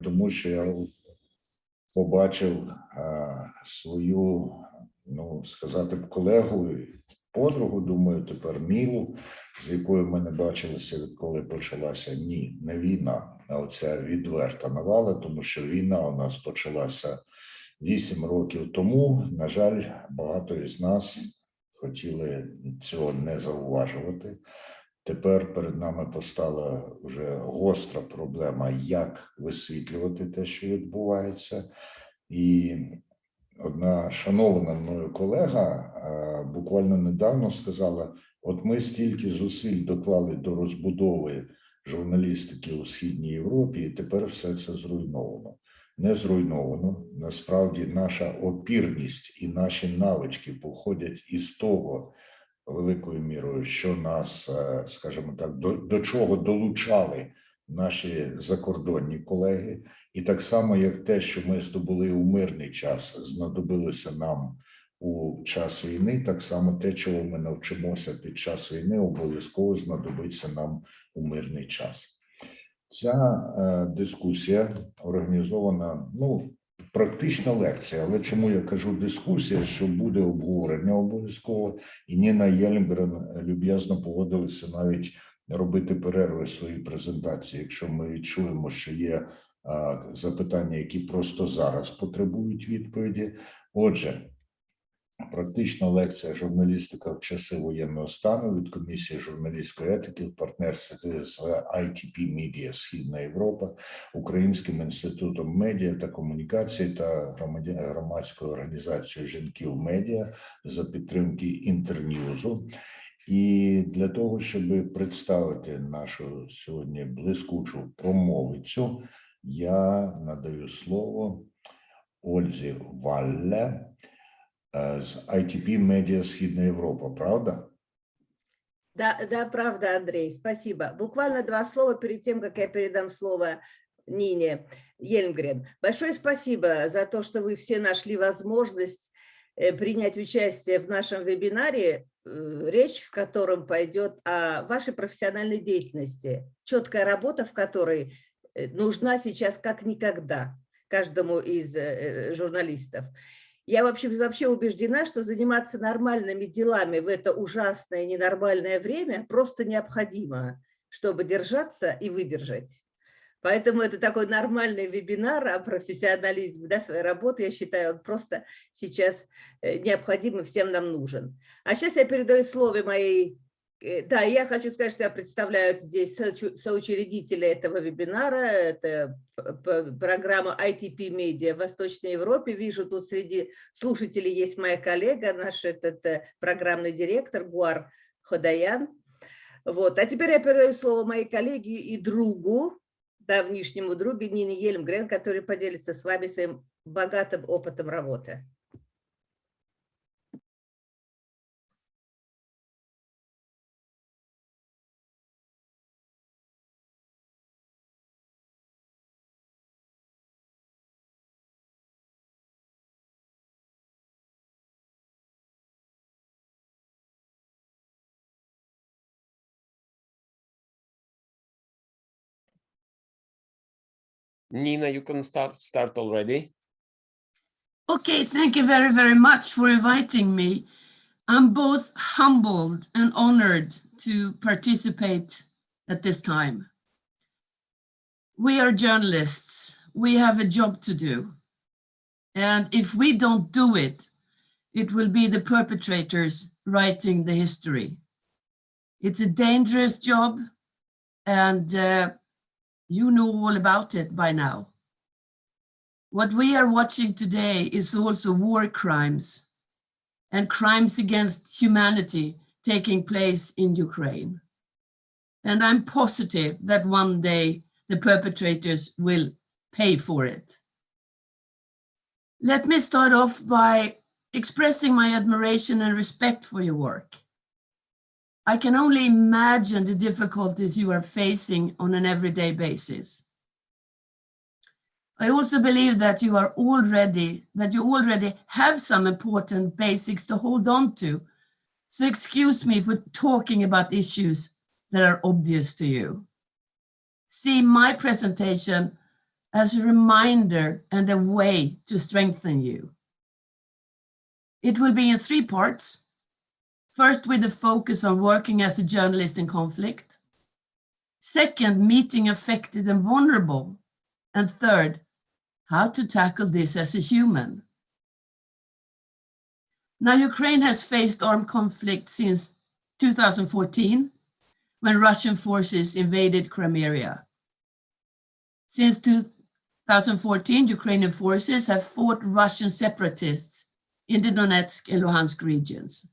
тому що я побачив свою, сказати б, колегу, подругу, думаю, тепер Мілу, з якою ми не бачилися, відколи почалася, не війна, а оця відверта навала, тому що війна у нас почалася 8 років тому. На жаль, багато із нас хотіли цього не зауважувати. Тепер перед нами постала вже гостра проблема, як висвітлювати те, що відбувається. І одна шанована мною колега буквально недавно сказала, от ми стільки зусиль доклали до розбудови журналістики у Східній Європі, і тепер все це зруйновано. Не зруйновано. Насправді наша опірність і наші навички походять із того, великою мірою, що нас, скажімо так, до чого долучали наші закордонні колеги. І так само, як те, що ми здобули у мирний час, знадобилося нам у час війни, так само те, чого ми навчимося під час війни, обов'язково знадобиться нам у мирний час. Ця дискусія організована, практична лекція, але чому я кажу дискусія, що буде обговорення обов'язково, і Ніна Йельмгрен люб'язно погодилася навіть робити перерви в своїй презентації, якщо ми відчуємо, що є запитання, які просто зараз потребують відповіді. Отже, практична лекція «Журналістика в часи воєнного стану» від Комісії журналістської етики в партнерстві з ITP Media Східна Європа, Українським інститутом медіа та комунікації та громадською організацією «Жінки медіа» за підтримки Інтерньюзу. І для того, щоб представити нашу сьогодні блискучу промовицю, я надаю слово Ользі Валле з ITP Media Східна Європа, правда? Да, правда, Андрей, спасибо. Буквально 2 слова перед тем, как я передам слово Нине Йельмгрен. Большое спасибо за то, что вы все нашли возможность принять участие в нашем вебинаре, речь в котором пойдет о вашей профессиональной деятельности, четкая работа в которой нужна сейчас как никогда каждому из журналистов. Я вообще убеждена, что заниматься нормальными делами в это ужасное ненормальное время просто необходимо, чтобы держаться и выдержать. Поэтому это такой нормальный вебинар о профессионализме, своей работы. Я считаю, он просто сейчас необходим и всем нам нужен. А сейчас я передаю слово моей... Да, я хочу сказать, что я представляю здесь соучредителя этого вебинара. Это программа ITP Media в Восточной Европе. Вижу, тут среди слушателей есть моя коллега, наш программный директор Гуар Ходаян. Вот. А теперь я передаю слово моей коллеге и другу, давнишнему другу Нине Йельмгрен, который поделится с вами своим богатым опытом работы. Nina, you can start already. Okay, thank you very, very much for inviting me. I'm both humbled and honored to participate at this time. We are journalists. We have a job to do. And if we don't do it, it will be the perpetrators writing the history. It's a dangerous job, and you know all about it by now. What we are watching today is also war crimes and crimes against humanity taking place in Ukraine. And I'm positive that one day the perpetrators will pay for it. Let me start off by expressing my admiration and respect for your work. I can only imagine the difficulties you are facing on an everyday basis. I also believe that you already have some important basics to hold on to. So excuse me for talking about issues that are obvious to you. See my presentation as a reminder and a way to strengthen you. It will be in 3 parts. First, with a focus on working as a journalist in conflict. Second, meeting affected and vulnerable. And third, how to tackle this as a human. Now, Ukraine has faced armed conflict since 2014, when Russian forces invaded Crimea. Since 2014, Ukrainian forces have fought Russian separatists in the Donetsk and Luhansk regions.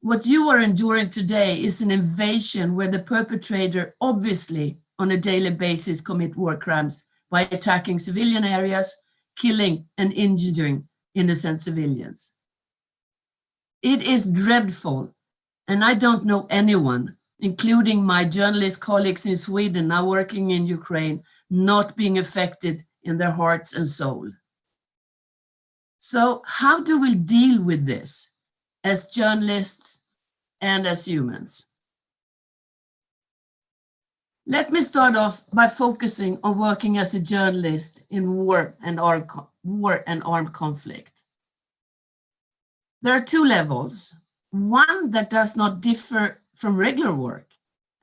What you are enduring today is an invasion where the perpetrator obviously on a daily basis commit war crimes by attacking civilian areas, killing and injuring innocent civilians. It is dreadful, and I don't know anyone, including my journalist colleagues in Sweden now working in Ukraine, not being affected in their hearts and soul. So how do we deal with this as journalists and as humans? Let me start off by focusing on working as a journalist in war and armed conflict. There are 2 levels, one that does not differ from regular work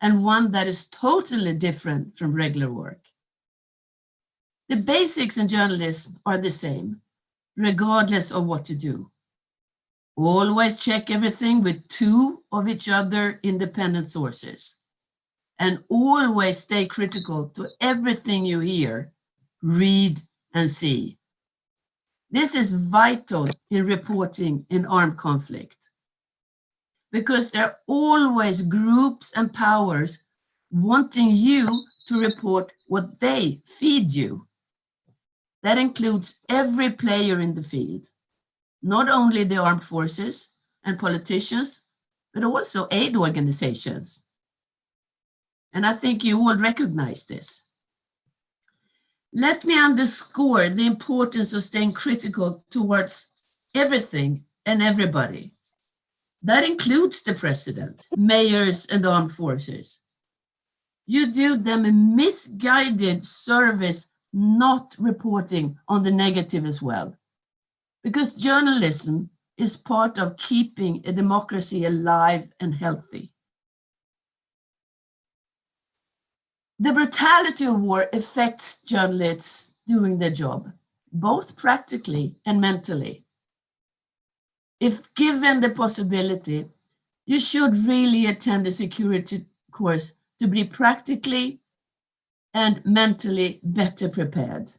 and one that is totally different from regular work. The basics in journalism are the same, regardless of what you do. Always check everything with 2 of each other independent sources. And always stay critical to everything you hear, read, and see. This is vital in reporting in armed conflict, because there are always groups and powers wanting you to report what they feed you. That includes every player in the field, not only the armed forces and politicians, but also aid organizations. And I think you all recognize this. Let me underscore the importance of staying critical towards everything and everybody. That includes the president, mayors, and armed forces. You do them a misguided service not reporting on the negative as well, because journalism is part of keeping a democracy alive and healthy. The brutality of war affects journalists doing their job, both practically and mentally. If given the possibility, you should really attend a security course to be practically and mentally better prepared.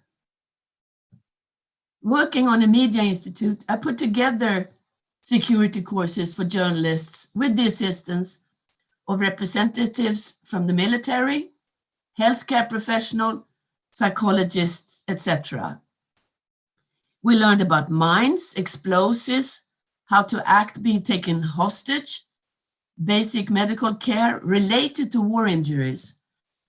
Working on a Media Institute, I put together security courses for journalists with the assistance of representatives from the military, healthcare professional, psychologists, etc. We learned about mines, explosives, how to act being taken hostage, basic medical care related to war injuries,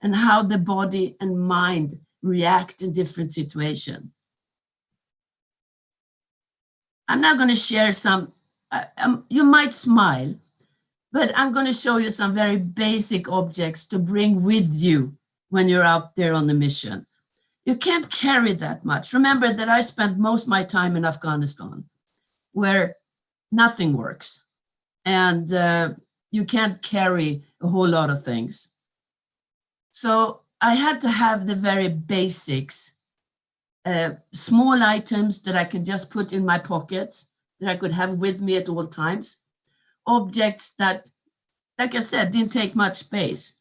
and how the body and mind react in different situations. I'm now going to share some, you might smile, but I'm going to show you some very basic objects to bring with you when you're out there on the mission. You can't carry that much. Remember that I spent most of my time in Afghanistan, where nothing works, and you can't carry a whole lot of things. So I had to have the very basics, small items that I can just put in my pockets, that I could have with me at all times, objects that, like I said, didn't take much space.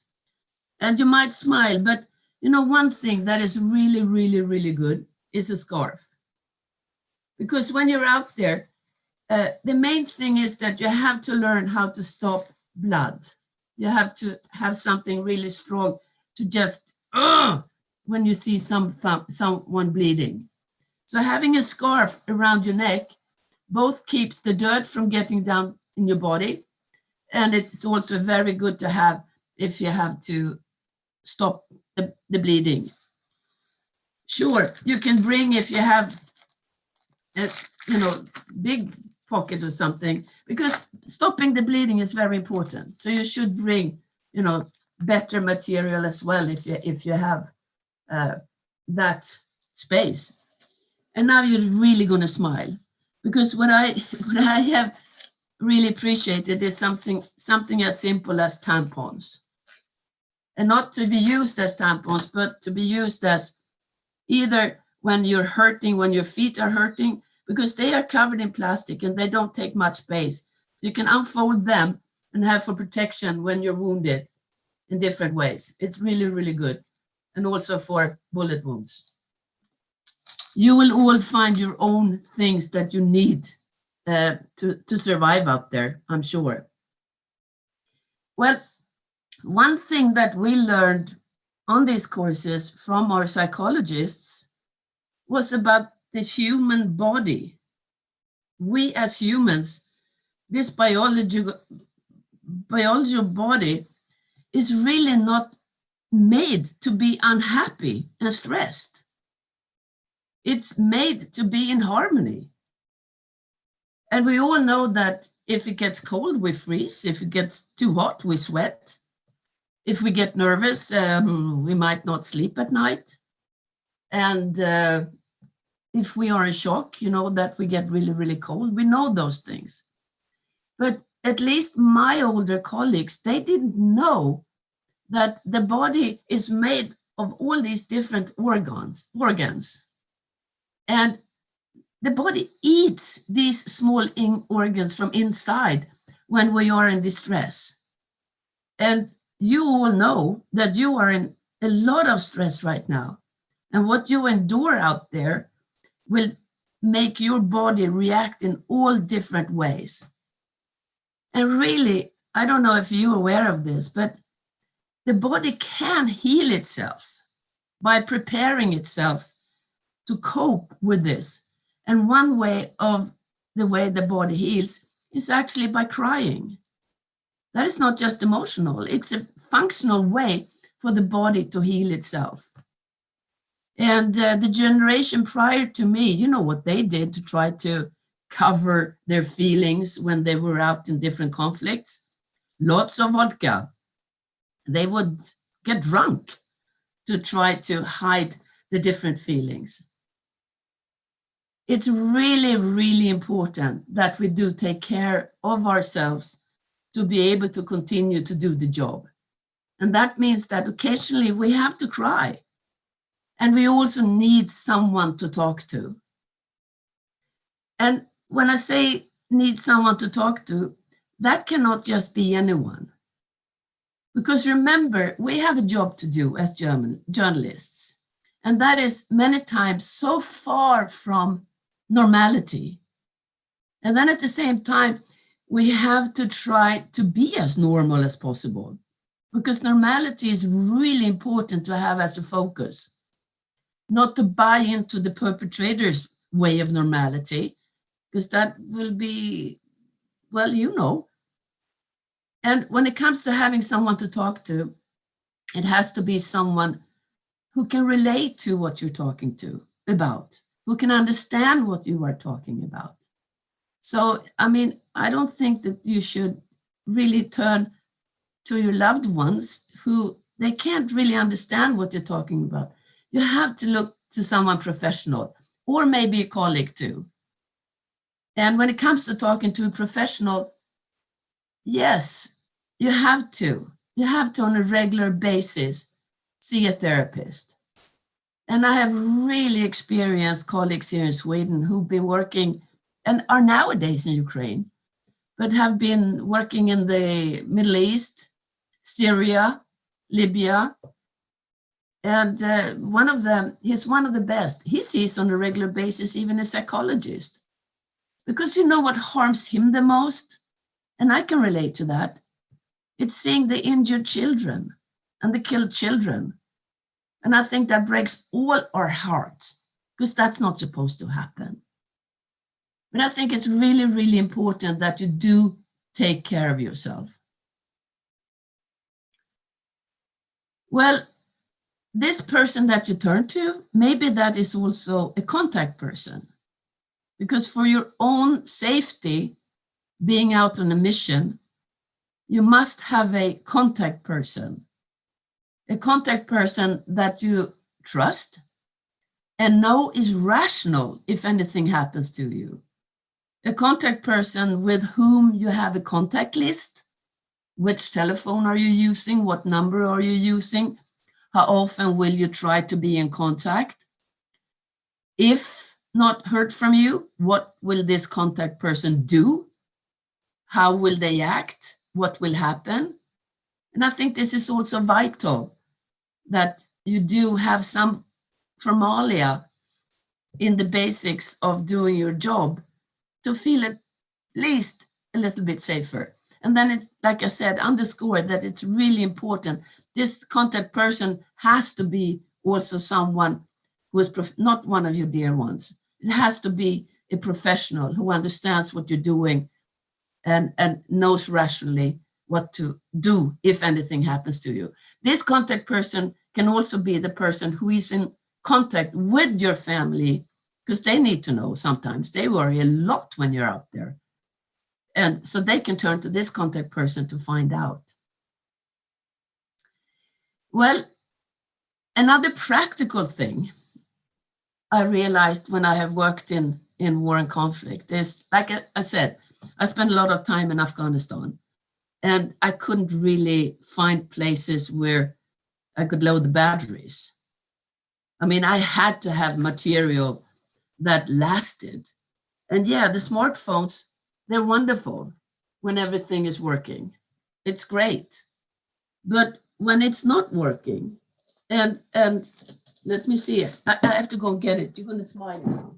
And you might smile, but you know, one thing that is really, really, really good is a scarf. Because when you're out there, the main thing is that you have to learn how to stop blood. You have to have something really strong to just, when you see someone bleeding. So having a scarf around your neck both keeps the dirt from getting down in your body, and it's also very good to have if you have to stop the bleeding. Sure, you can bring, if you have a big pocket or something, because stopping the bleeding is very important. So you should bring better material as well if you have that space. And now you're really going to smile, because what I have really appreciated is something as simple as tampons, and not to be used as tampons, but to be used as either when you're hurting, when your feet are hurting, because they are covered in plastic and they don't take much space. You can unfold them and have for protection when you're wounded in different ways. It's really, really good. And also for bullet wounds. You will all find your own things that you need to survive out there, I'm sure. Well, one thing that we learned on these courses from our psychologists was about the human body. We as humans, this biological body is really not made to be unhappy and stressed. It's made to be in harmony. And we all know that if it gets cold, we freeze. If it gets too hot, we sweat. If we get nervous, we might not sleep at night. And if we are in shock, you know, that we get really, really cold, we know those things. But at least my older colleagues, they didn't know that the body is made of all these different organs. And the body eats these small organs from inside when we are in distress. And you all know that you are in a lot of stress right now. And what you endure out there will make your body react in all different ways. And really, I don't know if you're aware of this, but the body can heal itself by preparing itself to cope with this. And one way of the way the body heals is actually by crying. That is not just emotional, it's a functional way for the body to heal itself. And the generation prior to me, you know what they did to try to cover their feelings when they were out in different conflicts? Lots of vodka. They would get drunk to try to hide the different feelings. It's really, really important that we do take care of ourselves to be able to continue to do the job. And that means that occasionally we have to cry. And we also need someone to talk to. And when I say need someone to talk to, that cannot just be anyone. Because remember, we have a job to do as journalists. And that is many times so far from normality. And then at the same time, we have to try to be as normal as possible. Because normality is really important to have as a focus. Not to buy into the perpetrator's way of normality, because that will be, well, you know. And when it comes to having someone to talk to, it has to be someone who can relate to what you're talking about, who can understand what you are talking about. So, I mean, I don't think that you should really turn to your loved ones who they can't really understand what you're talking about. You have to look to someone professional, or maybe a colleague too. And when it comes to talking to a professional, yes, you have to on a regular basis see a therapist. And I have really experienced colleagues here in Sweden who've been working and are nowadays in Ukraine, but have been working in the Middle East, Syria, Libya. And one of them, he's one of the best. He sees on a regular basis even a psychologist. Because you know what harms him the most? And I can relate to that. It's seeing the injured children and the killed children. And I think that breaks all our hearts, because that's not supposed to happen. But I think it's really, really important that you do take care of yourself. Well, this person that you turn to, maybe that is also a contact person. Because for your own safety, being out on a mission, you must have a contact person that you trust, and no is rational if anything happens to you. A contact person with whom you have a contact list. Which telephone are you using? What number are you using? How often will you try to be in contact? If not heard from you, what will this contact person do? How will they act? What will happen? And I think this is also vital, that you do have some formalia in the basics of doing your job to feel at least a little bit safer. And then it's, like I said, underscore that it's really important. This contact person has to be also someone who is not one of your dear ones. It has to be a professional who understands what you're doing and knows rationally what to do if anything happens to you. This contact person can also be the person who is in contact with your family, because they need to know sometimes. They worry a lot when you're out there. And so they can turn to this contact person to find out. Well, another practical thing I realized when I have worked in war and conflict is, like I said, I spent a lot of time in Afghanistan, and I couldn't really find places where I could load the batteries. I mean, I had to have material that lasted. And yeah, the smartphones, they're wonderful when everything is working. It's great. But when it's not working, and let me see it. I have to go and get it. You're going to smile now.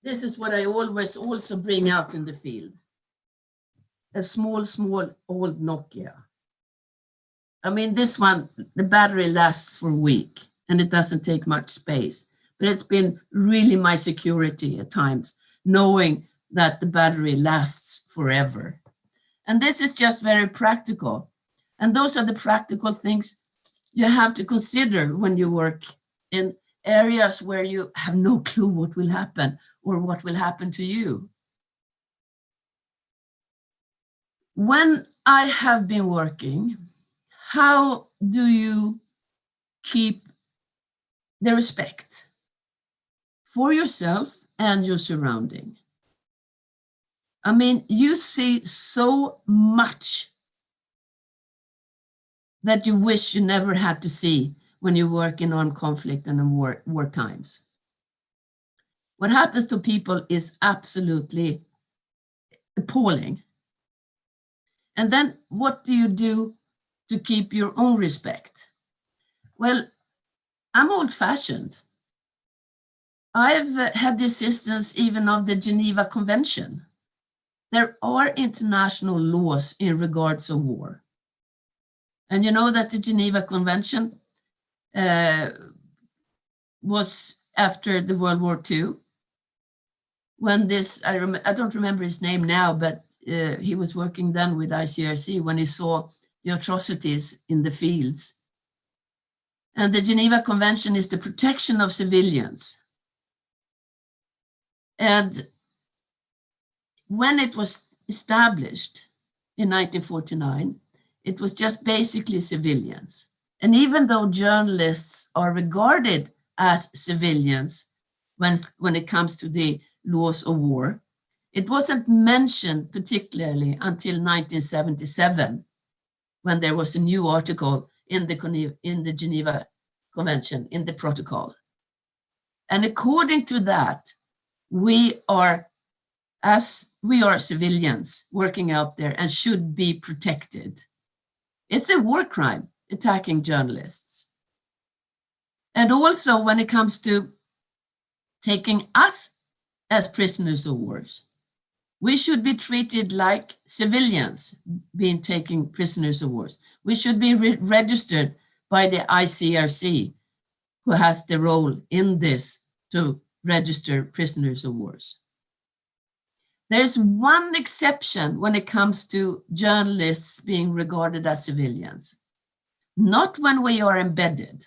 This is what I always also bring out in the field. A small old Nokia. I mean, this one, the battery lasts for a week and it doesn't take much space, but it's been really my security at times, knowing that the battery lasts forever. And this is just very practical. And those are the practical things you have to consider when you work in areas where you have no clue what will happen or what will happen to you. When I have been working, how do you keep the respect for yourself and your surrounding? I mean, you see so much that you wish you never had to see when you work in armed conflict and in war times. What happens to people is absolutely appalling. And then what do you do to keep your own respect? Well, I'm old-fashioned. I've had the assistance even of the Geneva Convention. There are international laws in regards of war. And you know that the Geneva Convention was after the World War II, when this, I don't remember his name now, but he was working then with ICRC when he saw the atrocities in the fields. And the Geneva Convention is the protection of civilians. And when it was established in 1949, it was just basically civilians. And even though journalists are regarded as civilians when it comes to the laws of war, it wasn't mentioned particularly until 1977, when there was a new article in the Geneva Convention, in the protocol. And according to that, we are civilians working out there and should be protected. It's a war crime attacking journalists. And also when it comes to taking us as prisoners of war, we should be treated like civilians being taken prisoners of war. We should be registered by the ICRC, who has the role in this to register prisoners of war. There's one exception when it comes to journalists being regarded as civilians, not when we are embedded.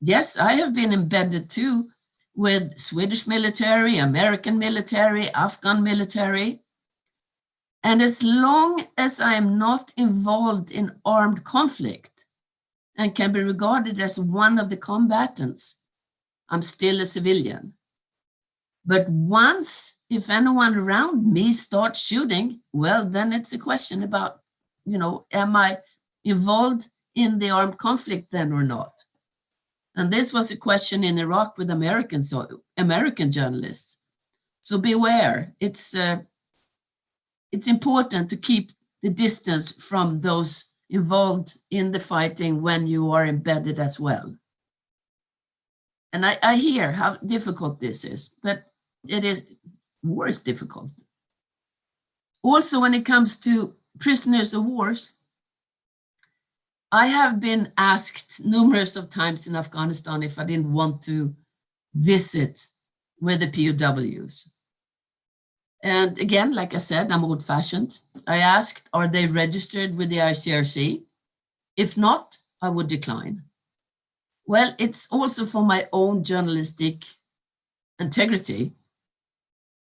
Yes, I have been embedded too with Swedish military, American military, Afghan military. And as long as I am not involved in armed conflict, and can be regarded as one of the combatants, I'm still a civilian. But once, if anyone around me starts shooting, well, then it's a question about, am I involved in the armed conflict then or not? And this was a question in Iraq with American journalists. So beware, it's important to keep the distance from those involved in the fighting when you are embedded as well. And I hear how difficult this is, but war is difficult. Also, when it comes to prisoners of wars, I have been asked numerous of times in Afghanistan if I didn't want to visit with the POWs. And again, like I said, I'm old-fashioned. I asked, are they registered with the ICRC? If not, I would decline. Well, it's also for my own journalistic integrity.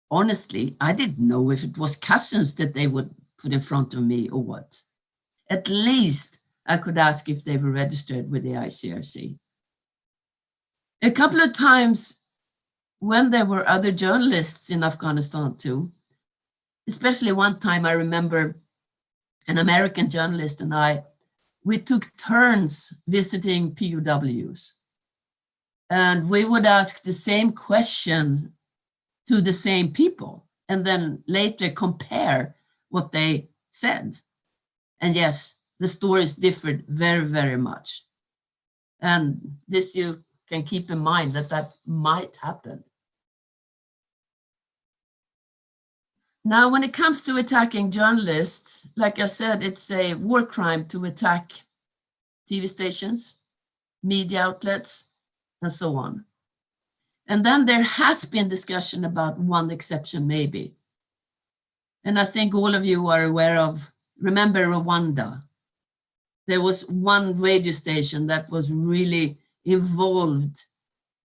Honestly, I didn't know if it was cousins that they would put in front of me or what. At least I could ask if they were registered with the ICRC. A couple of times when there were other journalists in Afghanistan too, especially one time I remember an American journalist and we took turns visiting POWs. And we would ask the same question to the same people and then later compare what they said. And yes, the stories differed very, very much. And this you can keep in mind that might happen. Now, when it comes to attacking journalists, like I said, it's a war crime to attack TV stations, media outlets, and so on. And then there has been discussion about one exception, maybe. And I think all of you are aware of, remember Rwanda. There was one radio station that was really involved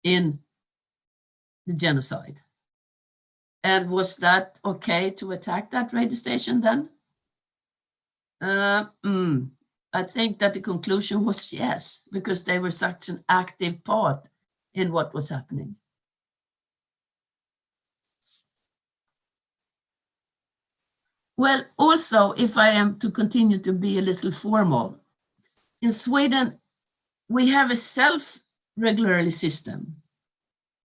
in the genocide. And was that okay to attack that radio station then? I think that the conclusion was yes, because they were such an active part in what was happening. Well, also, if I am to continue to be a little formal, in Sweden, we have a self-regulatory system,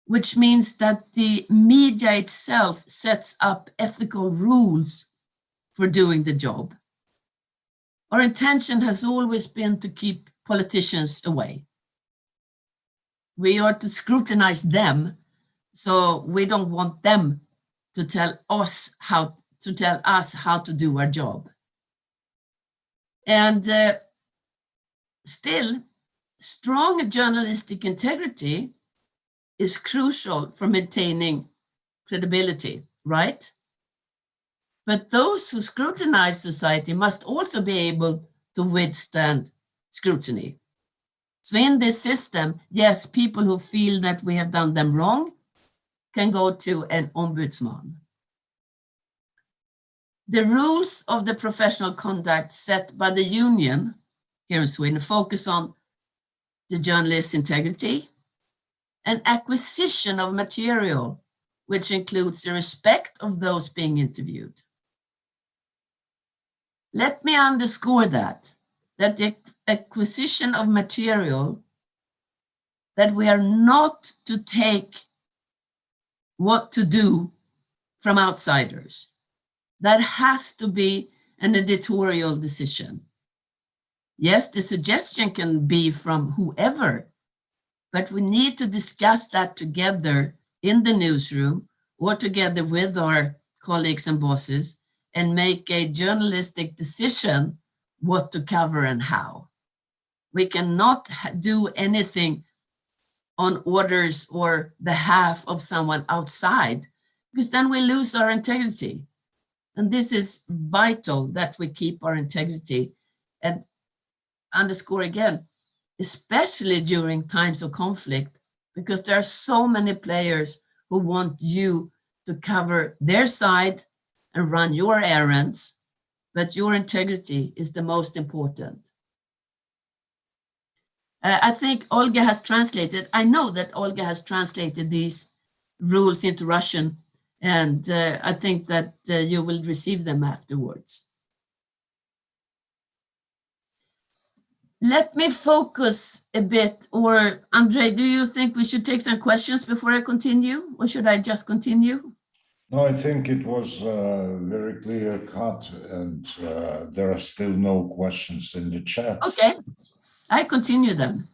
which means that the media itself sets up ethical rules for doing the job. Our intention has always been to keep politicians away. We are to scrutinize them, so we don't want them to tell us how to do our job. And still, strong journalistic integrity is crucial for maintaining credibility, right? But those who scrutinize society must also be able to withstand scrutiny. So in this system, yes, people who feel that we have done them wrong can go to an ombudsman. The rules of the professional conduct set by the union here in Sweden focus on the journalist's integrity and acquisition of material, which includes the respect of those being interviewed. Let me underscore that the acquisition of material, that we are not to take what to do from outsiders. That has to be an editorial decision. Yes, the suggestion can be from whoever, but we need to discuss that together in the newsroom or together with our colleagues and bosses and make a journalistic decision what to cover and how. We cannot do anything on orders or behalf of someone outside, because then we lose our integrity. And this is vital that we keep our integrity and underscore again, especially during times of conflict, because there are so many players who want you to cover their side and run your errands, but your integrity is the most important. I think Olga has translated, I know that Olga has translated these rules into Russian, and I think that you will receive them afterwards. Let me focus a bit, or Andrei, do you think we should take some questions before I continue, or should I just continue? No, I think it was very clear cut, and there are still no questions in the chat. Okay, I continue then.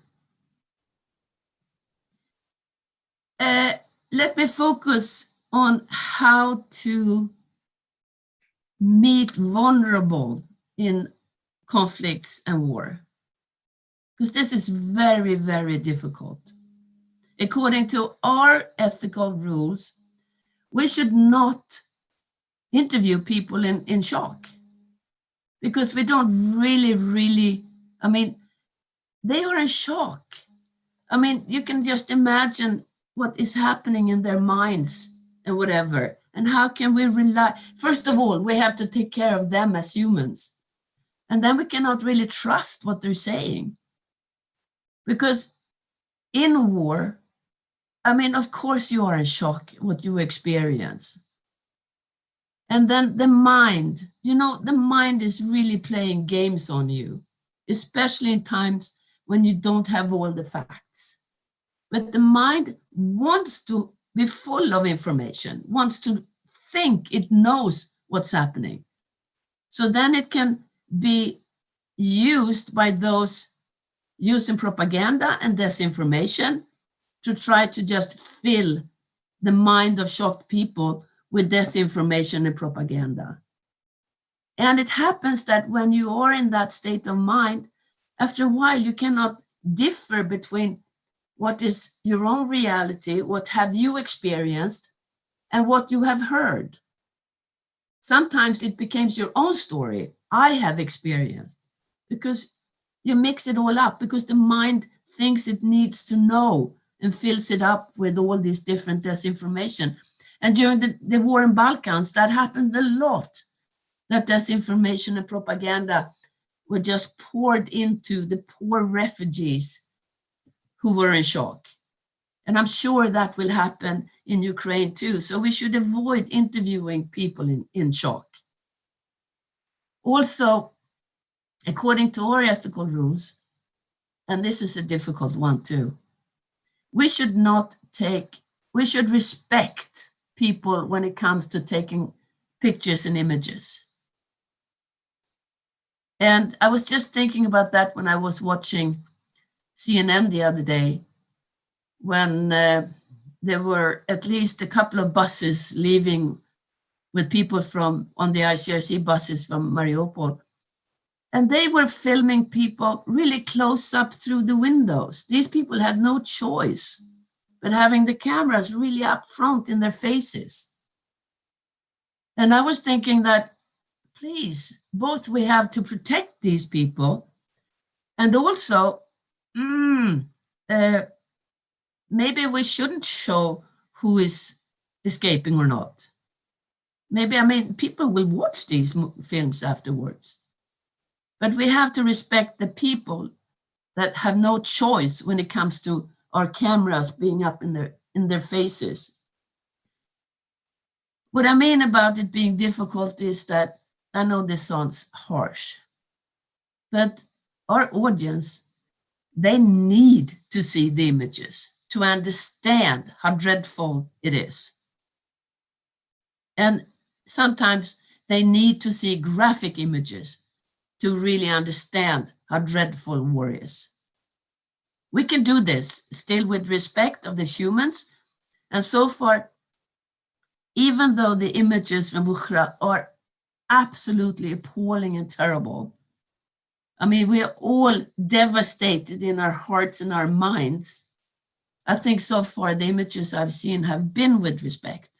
Let me focus on how to meet vulnerable in conflicts and war, because this is very, very difficult. According to our ethical rules, we should not interview people in shock, because we don't really, I mean, they are in shock. I mean, you can just imagine what is happening in their minds and whatever. And how can we rely? First of all, we have to take care of them as humans. And then we cannot really trust what they're saying. Because in war, I mean, of course you are in shock what you experience. And then the mind, you know, the mind is really playing games on you, especially in times when you don't have all the facts. But the mind wants to be full of information, wants to think it knows what's happening. So then it can be used by those using propaganda and disinformation to try to just fill the mind of shocked people with disinformation and propaganda. And it happens that when you are in that state of mind, after a while, you cannot differ between what is your own reality, what have you experienced, and what you have heard. Sometimes it becomes your own story, I have experienced, because you mix it all up, because the mind thinks it needs to know and fills it up with all these different disinformation. And during the war in Balkans, that happened a lot, that disinformation and propaganda were just poured into the poor refugees who were in shock. And I'm sure that will happen in Ukraine too. So we should avoid interviewing people in shock. Also, according to our ethical rules, and this is a difficult one too, we should respect people when it comes to taking pictures and images. And I was just thinking about that when I was watching CNN the other day, when there were at least a couple of buses leaving with people on the ICRC buses from Mariupol. And they were filming people really close up through the windows. These people had no choice but having the cameras really up front in their faces. And I was thinking that, please, both we have to protect these people, and also maybe we shouldn't show who is escaping or not. Maybe, I mean, people will watch these films afterwards. But we have to respect the people that have no choice when it comes to our cameras being up in their faces. What I mean about it being difficult is that, I know this sounds harsh, but our audience, they need to see the images to understand how dreadful it is. And sometimes they need to see graphic images to really understand how dreadful war is. We can do this still with respect of the humans. And so far, even though the images from Bukhara are absolutely appalling and terrible, I mean, we are all devastated in our hearts and our minds. I think so far the images I've seen have been with respect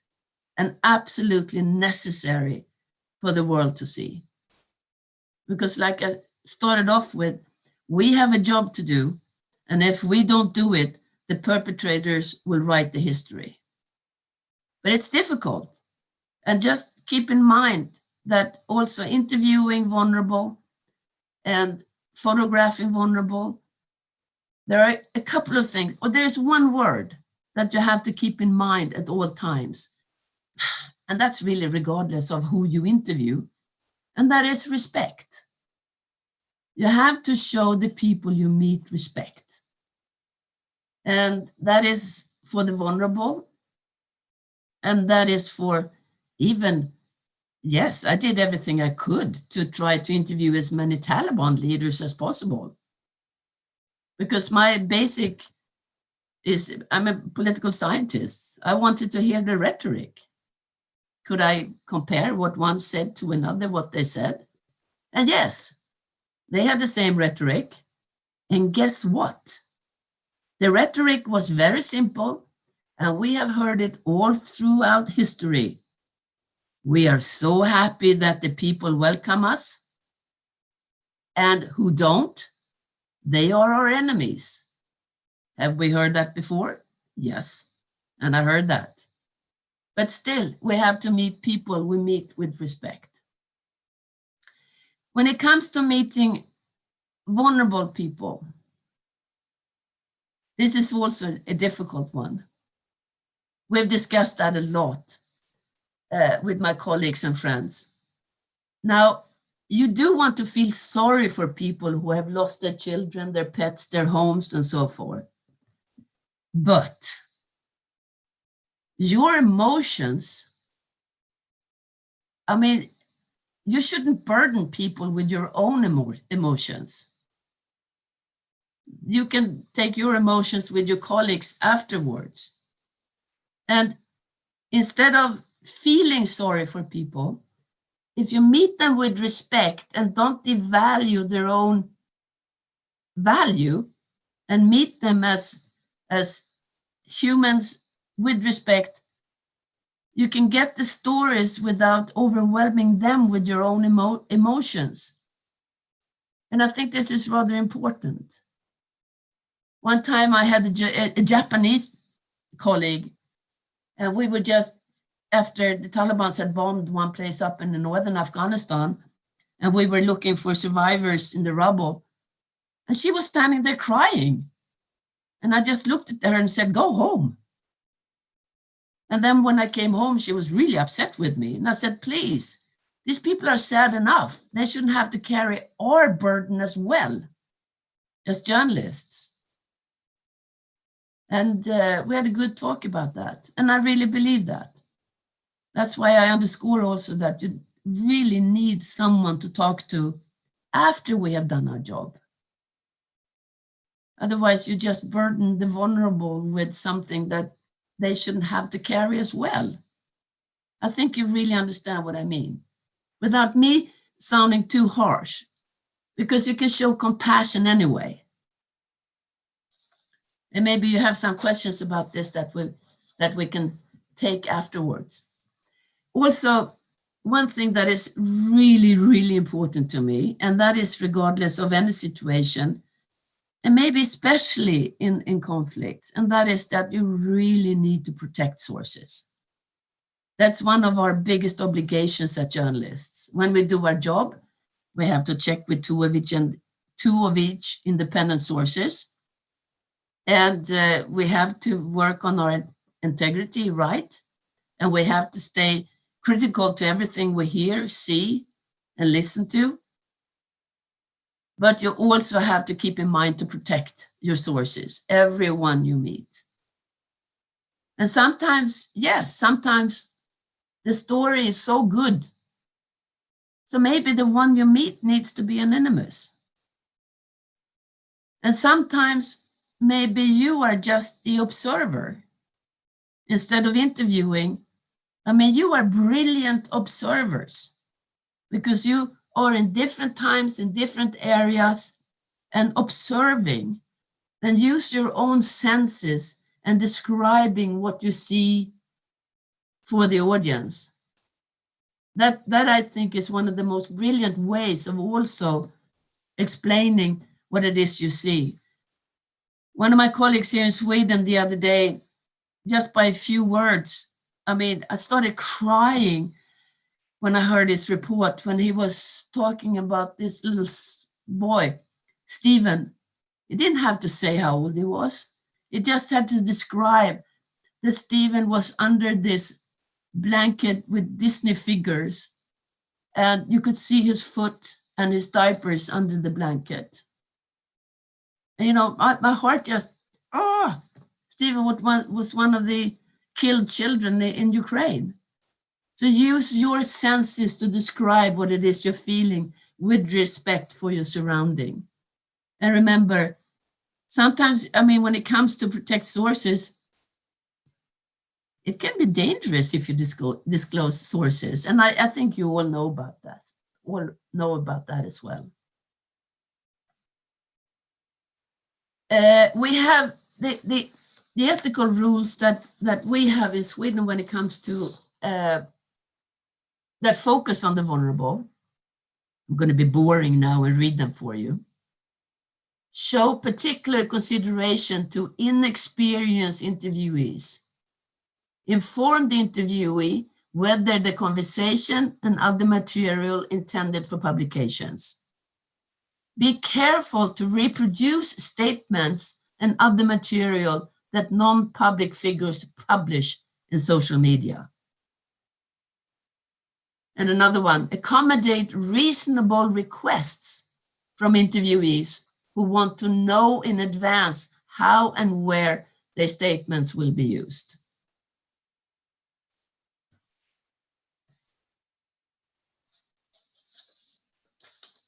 and absolutely necessary for the world to see. Because like I started off with, we have a job to do, and if we don't do it, the perpetrators will write the history. But it's difficult. And just keep in mind that also interviewing vulnerable and photographing vulnerable there are a couple of things. Well, there's one word that you have to keep in mind at all times. And that's really regardless of who you interview. And that is respect. You have to show the people you meet respect. And that is for the vulnerable. And that is for even, yes, I did everything I could to try to interview as many Taliban leaders as possible. Because my basic is, I'm a political scientist. I wanted to hear the rhetoric. Could I compare what one said to another, what they said? And yes, they had the same rhetoric. And guess what? The rhetoric was very simple, and we have heard it all throughout history. We are so happy that the people welcome us, and who don't, they are our enemies. Have we heard that before? Yes, and I heard that. But still, we have to meet people we meet with respect. When it comes to meeting vulnerable people, this is also a difficult one. We've discussed that a lot with my colleagues and friends. Now, you do want to feel sorry for people who have lost their children, their pets, their homes, and so forth. But your emotions, I mean, you shouldn't burden people with your own emotions. You can take your emotions with your colleagues afterwards. And instead of feeling sorry for people, if you meet them with respect and don't devalue their own value and meet them as humans with respect, you can get the stories without overwhelming them with your own emotions. And I think this is rather important. One time I had a Japanese colleague, and we were just, after the Taliban had bombed one place up in the northern Afghanistan, and we were looking for survivors in the rubble, and she was standing there crying. And I just looked at her and said, go home. And then when I came home, she was really upset with me. And I said, please, these people are sad enough. They shouldn't have to carry our burden as well as journalists. And we had a good talk about that. And I really believe that. That's why I underscore also that you really need someone to talk to after we have done our job. Otherwise, you just burden the vulnerable with something that they shouldn't have to carry as well. I think you really understand what I mean. Without me sounding too harsh, because you can show compassion anyway. And maybe you have some questions about this that we can take afterwards. Also, one thing that is really, really important to me, and that is regardless of any situation, and maybe especially in conflicts, and that is that you really need to protect sources. That's one of our biggest obligations as journalists. When we do our job, we have to check with two of each independent sources. And we have to work on our integrity, right? And we have to stay critical to everything we hear, see, and listen to. But you also have to keep in mind to protect your sources, everyone you meet. And sometimes, yes, sometimes the story is so good. So maybe the one you meet needs to be anonymous. And sometimes maybe you are just the observer instead of interviewing. I mean, you are brilliant observers because you are in different times, in different areas, and observing, and use your own senses and describing what you see for the audience. That I think is one of the most brilliant ways of also explaining what it is you see. One of my colleagues here in Sweden the other day, just by a few words, I mean, I started crying when I heard his report, when he was talking about this little boy, Stephen, He didn't have to say how old he was. He just had to describe that Stephen was under this blanket with Disney figures, and you could see his foot and his diapers under the blanket. And, you know, my heart just, Stephen was one of the killed children in Ukraine. So use your senses to describe what it is you're feeling with respect for your surrounding. And remember, sometimes, I mean, when it comes to protect sources, it can be dangerous if you disclose sources. And I think you all know about that, as well. We have the ethical rules that we have in Sweden when it comes to that focus on the vulnerable. I'm going to be boring now and read them for you. Show particular consideration to inexperienced interviewees. Inform the interviewee whether the conversation and other material intended for publications. Be careful to reproduce statements and other material that non-public figures publish in social media. And another one, accommodate reasonable requests from interviewees who want to know in advance how and where their statements will be used.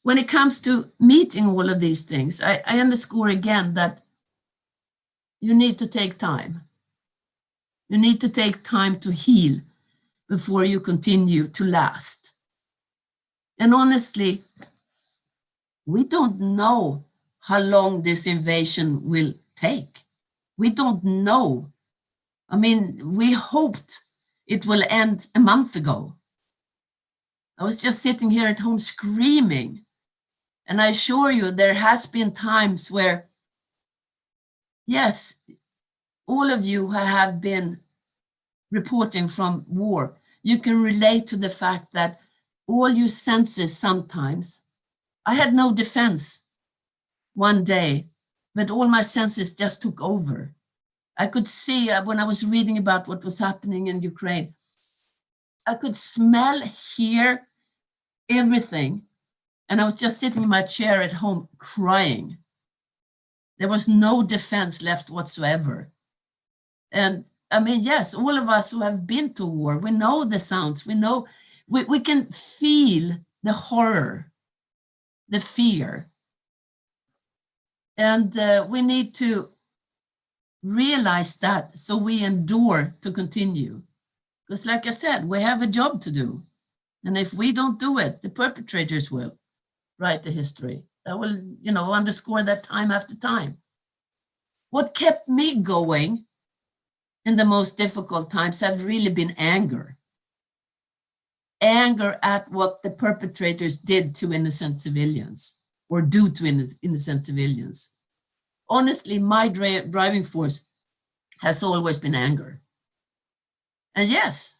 When it comes to meeting all of these things, I underscore again that you need to take time. You need to take time to heal before you continue to last. And honestly, we don't know how long this invasion will take. We don't know. I mean, we hoped it will end a month ago. I was just sitting here at home screaming. And I assure you, there has been times where, yes, all of you who have been reporting from war, you can relate to the fact that all your senses sometimes, I had no defense one day, but all my senses just took over. I could see when I was reading about what was happening in Ukraine, I could smell, hear everything. And I was just sitting in my chair at home crying. There was no defense left whatsoever. And I mean, yes, all of us who have been to war, we know the sounds, we know, we can feel the horror, the fear. And we need to realize that so we endure to continue. Because like I said, we have a job to do. And if we don't do it, the perpetrators will write the history. That will, you know, underscore that time after time. What kept me going in the most difficult times have really been anger. Anger at what the perpetrators did to innocent civilians or do to innocent civilians. Honestly, my driving force has always been anger. And yes,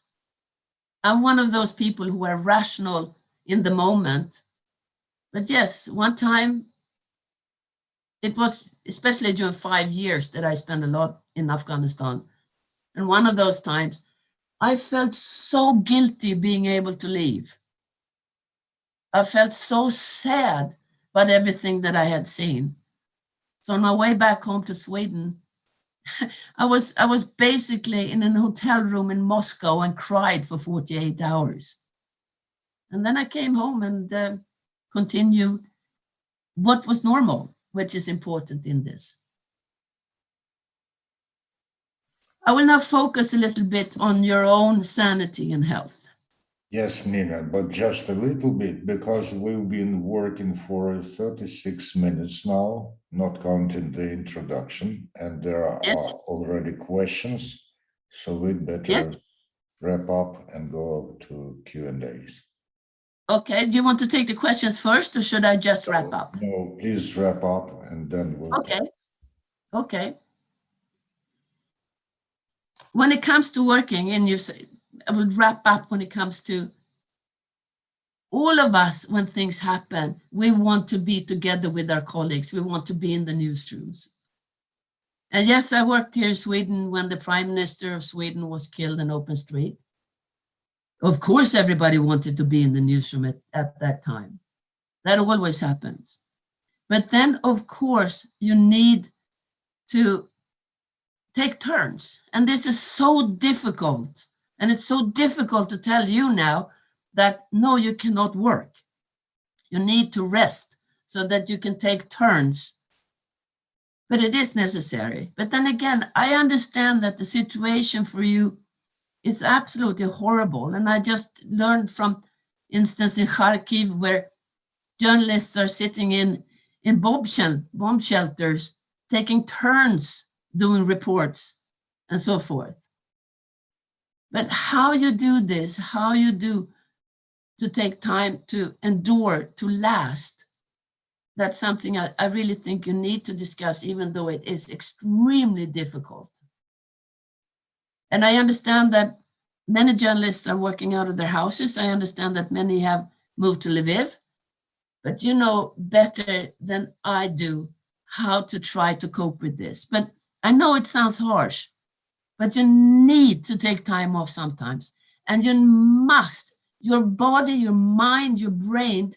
I'm one of those people who are rational in the moment. But yes, one time, it was especially during 5 years that I spent a lot in Afghanistan. And one of those times, I felt so guilty being able to leave. I felt so sad about everything that I had seen. So on my way back home to Sweden, I was basically in an hotel room in Moscow and cried for 48 hours. And then I came home and continued what was normal, which is important in this. I will now focus a little bit on your own sanity and health. Yes, Nina, but just a little bit, because we've been working for 36 minutes now, not counting the introduction, and there are already questions, so we'd better wrap up and go to Q&As. Okay, do you want to take the questions first, or should I just wrap up? No, please wrap up, and then we'll... Okay. When it comes to working, and you say, I would wrap up when it comes to all of us, when things happen, we want to be together with our colleagues. We want to be in the newsrooms. And yes, I worked here in Sweden when the Prime Minister of Sweden was killed in open street. Of course, everybody wanted to be in the newsroom at that time. That always happens. But then, of course, you need to take turns. And this is so difficult. And it's so difficult to tell you now that, no, you cannot work. You need to rest so that you can take turns. But it is necessary. But then again, I understand that the situation for you is absolutely horrible. And I just learned from instance in Kharkiv, where journalists are sitting in bomb shelters, taking turns doing reports and so forth. But how you do this, how you do to take time to endure, to last, that's something I really think you need to discuss, even though it is extremely difficult. And I understand that many journalists are working out of their houses. I understand that many have moved to Lviv, but you know better than I do how to try to cope with this. But I know it sounds harsh, but you need to take time off sometimes. And you must, your body, your mind, your brain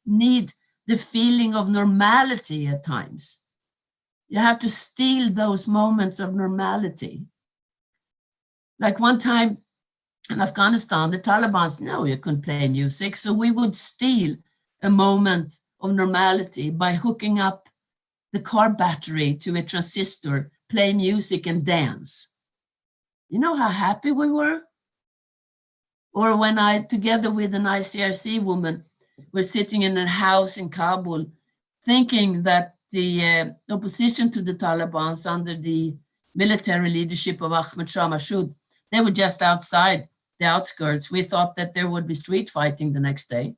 need the feeling of normality at times. You have to steal those moments of normality. Like one time in Afghanistan, the Taliban, no, you couldn't play music. So we would steal a moment of normality by hooking up the car battery to a transistor, play music and dance. You know how happy we were? Or when I, together with an ICRC woman, were sitting in a house in Kabul, thinking that the opposition to the Taliban under the military leadership of Ahmed Shah Massoud, they were just outside the outskirts. We thought that there would be street fighting the next day.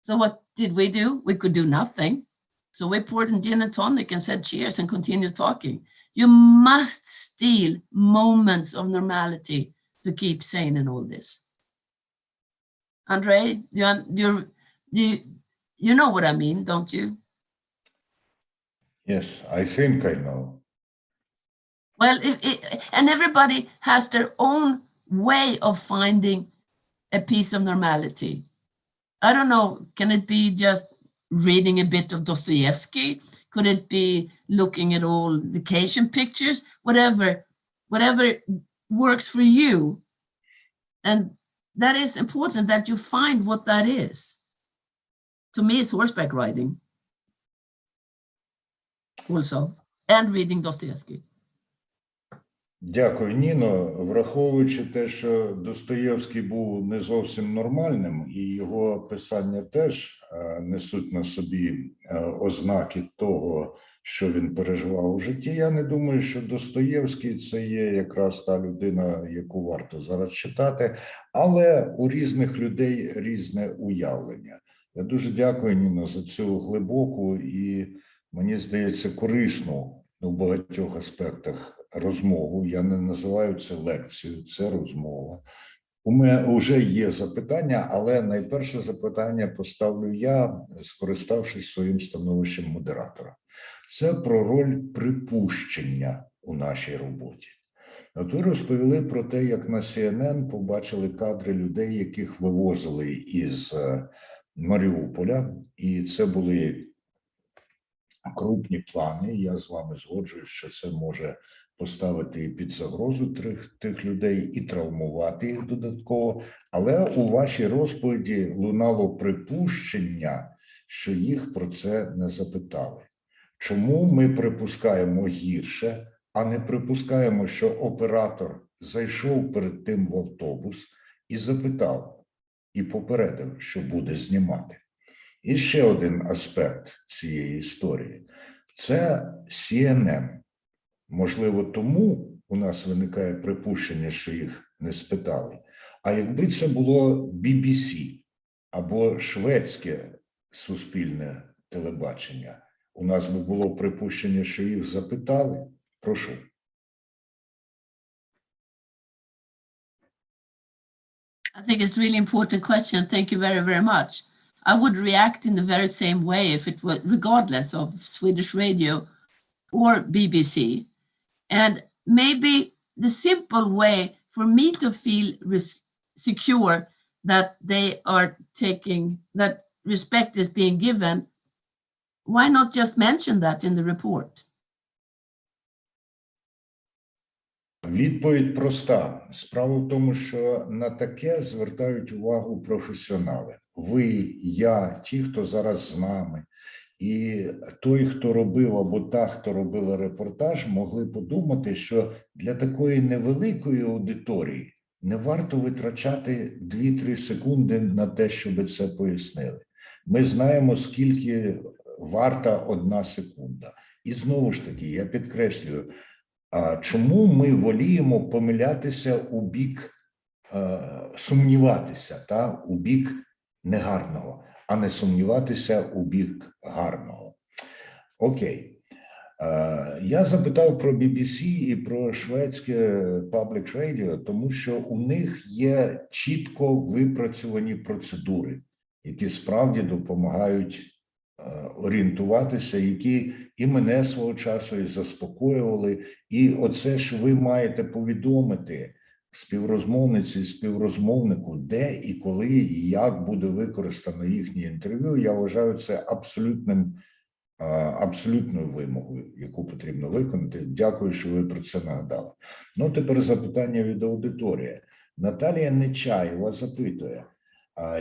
So what did we do? We could do nothing. So we poured in gin and tonic and said cheers and continued talking. You must steal moments of normality to keep sane in all this. Andre, you know what I mean, don't you? Yes, I think I know. Well, and everybody has their own way of finding a piece of normality. I don't know, can it be just reading a bit of Dostoevsky? Could it be looking at all vacation pictures? Whatever works for you. And that is important that you find what that is. To me, it's horseback riding also, and reading Dostoevsky. Дякую, Ніно. Враховуючи те, що Достоєвський був не зовсім нормальним, і його писання теж несуть на собі ознаки того, що він переживав у житті, я не думаю, що Достоєвський – це є якраз та людина, яку варто зараз читати, але у різних людей різне уявлення. Я дуже дякую, Ніно, за цю глибоку і, мені здається, корисну у багатьох аспектах розмову. Я не називаю це лекцією, це розмова. У мене вже є запитання, але найперше запитання поставлю я, скориставшись своїм становищем модератора. Це про роль припущення у нашій роботі. От ви розповіли про те, як на CNN побачили кадри людей, яких вивозили із Маріуполя, і це були крупні плани. Я з вами згоджуюсь, що це може поставити під загрозу тих людей і травмувати їх додатково. Але у вашій розповіді лунало припущення, що їх про це не запитали. Чому ми припускаємо гірше, а не припускаємо, що оператор зайшов перед тим в автобус і запитав, і попередив, що буде знімати? І ще один аспект цієї історії – це CNN. Можливо, тому у нас виникає припущення, що їх не спитали. А якби це було BBC або шведське суспільне телебачення, у нас би було припущення, що їх запитали? Прошу. I think it's a really important question. Thank you very, very much. I would react in the very same way if it was, regardless of Swedish radio or BBC. And maybe the simple way for me to feel secure that they are taking, that respect is being given, why not just mention that in the report? Відповідь проста. Справа в тому, що на таке звертають увагу професіонали. Ви, я, ті, хто зараз з нами, і той, хто робив, або та, хто робила репортаж, могли подумати, що для такої невеликої аудиторії не варто витрачати 2-3 секунди на те, щоб це пояснили. Ми знаємо, скільки варта 1 секунда. І знову ж таки, я підкреслюю, чому ми воліємо помилятися у бік, сумніватися, у бік негарного, а не сумніватися у бік гарного. Окей. Я запитав про BBC і про шведське Public Radio, тому що у них є чітко випрацьовані процедури, які справді допомагають орієнтуватися, які і мене свого часу і заспокоювали. І оце ж ви маєте повідомити співрозмовниці і співрозмовнику, де і коли, і як буде використано їхнє інтерв'ю. Я вважаю це абсолютною вимогою, яку потрібно виконати. Дякую, що ви про це нагадали. Ну, тепер запитання від аудиторії. Наталія Нечаєва запитує: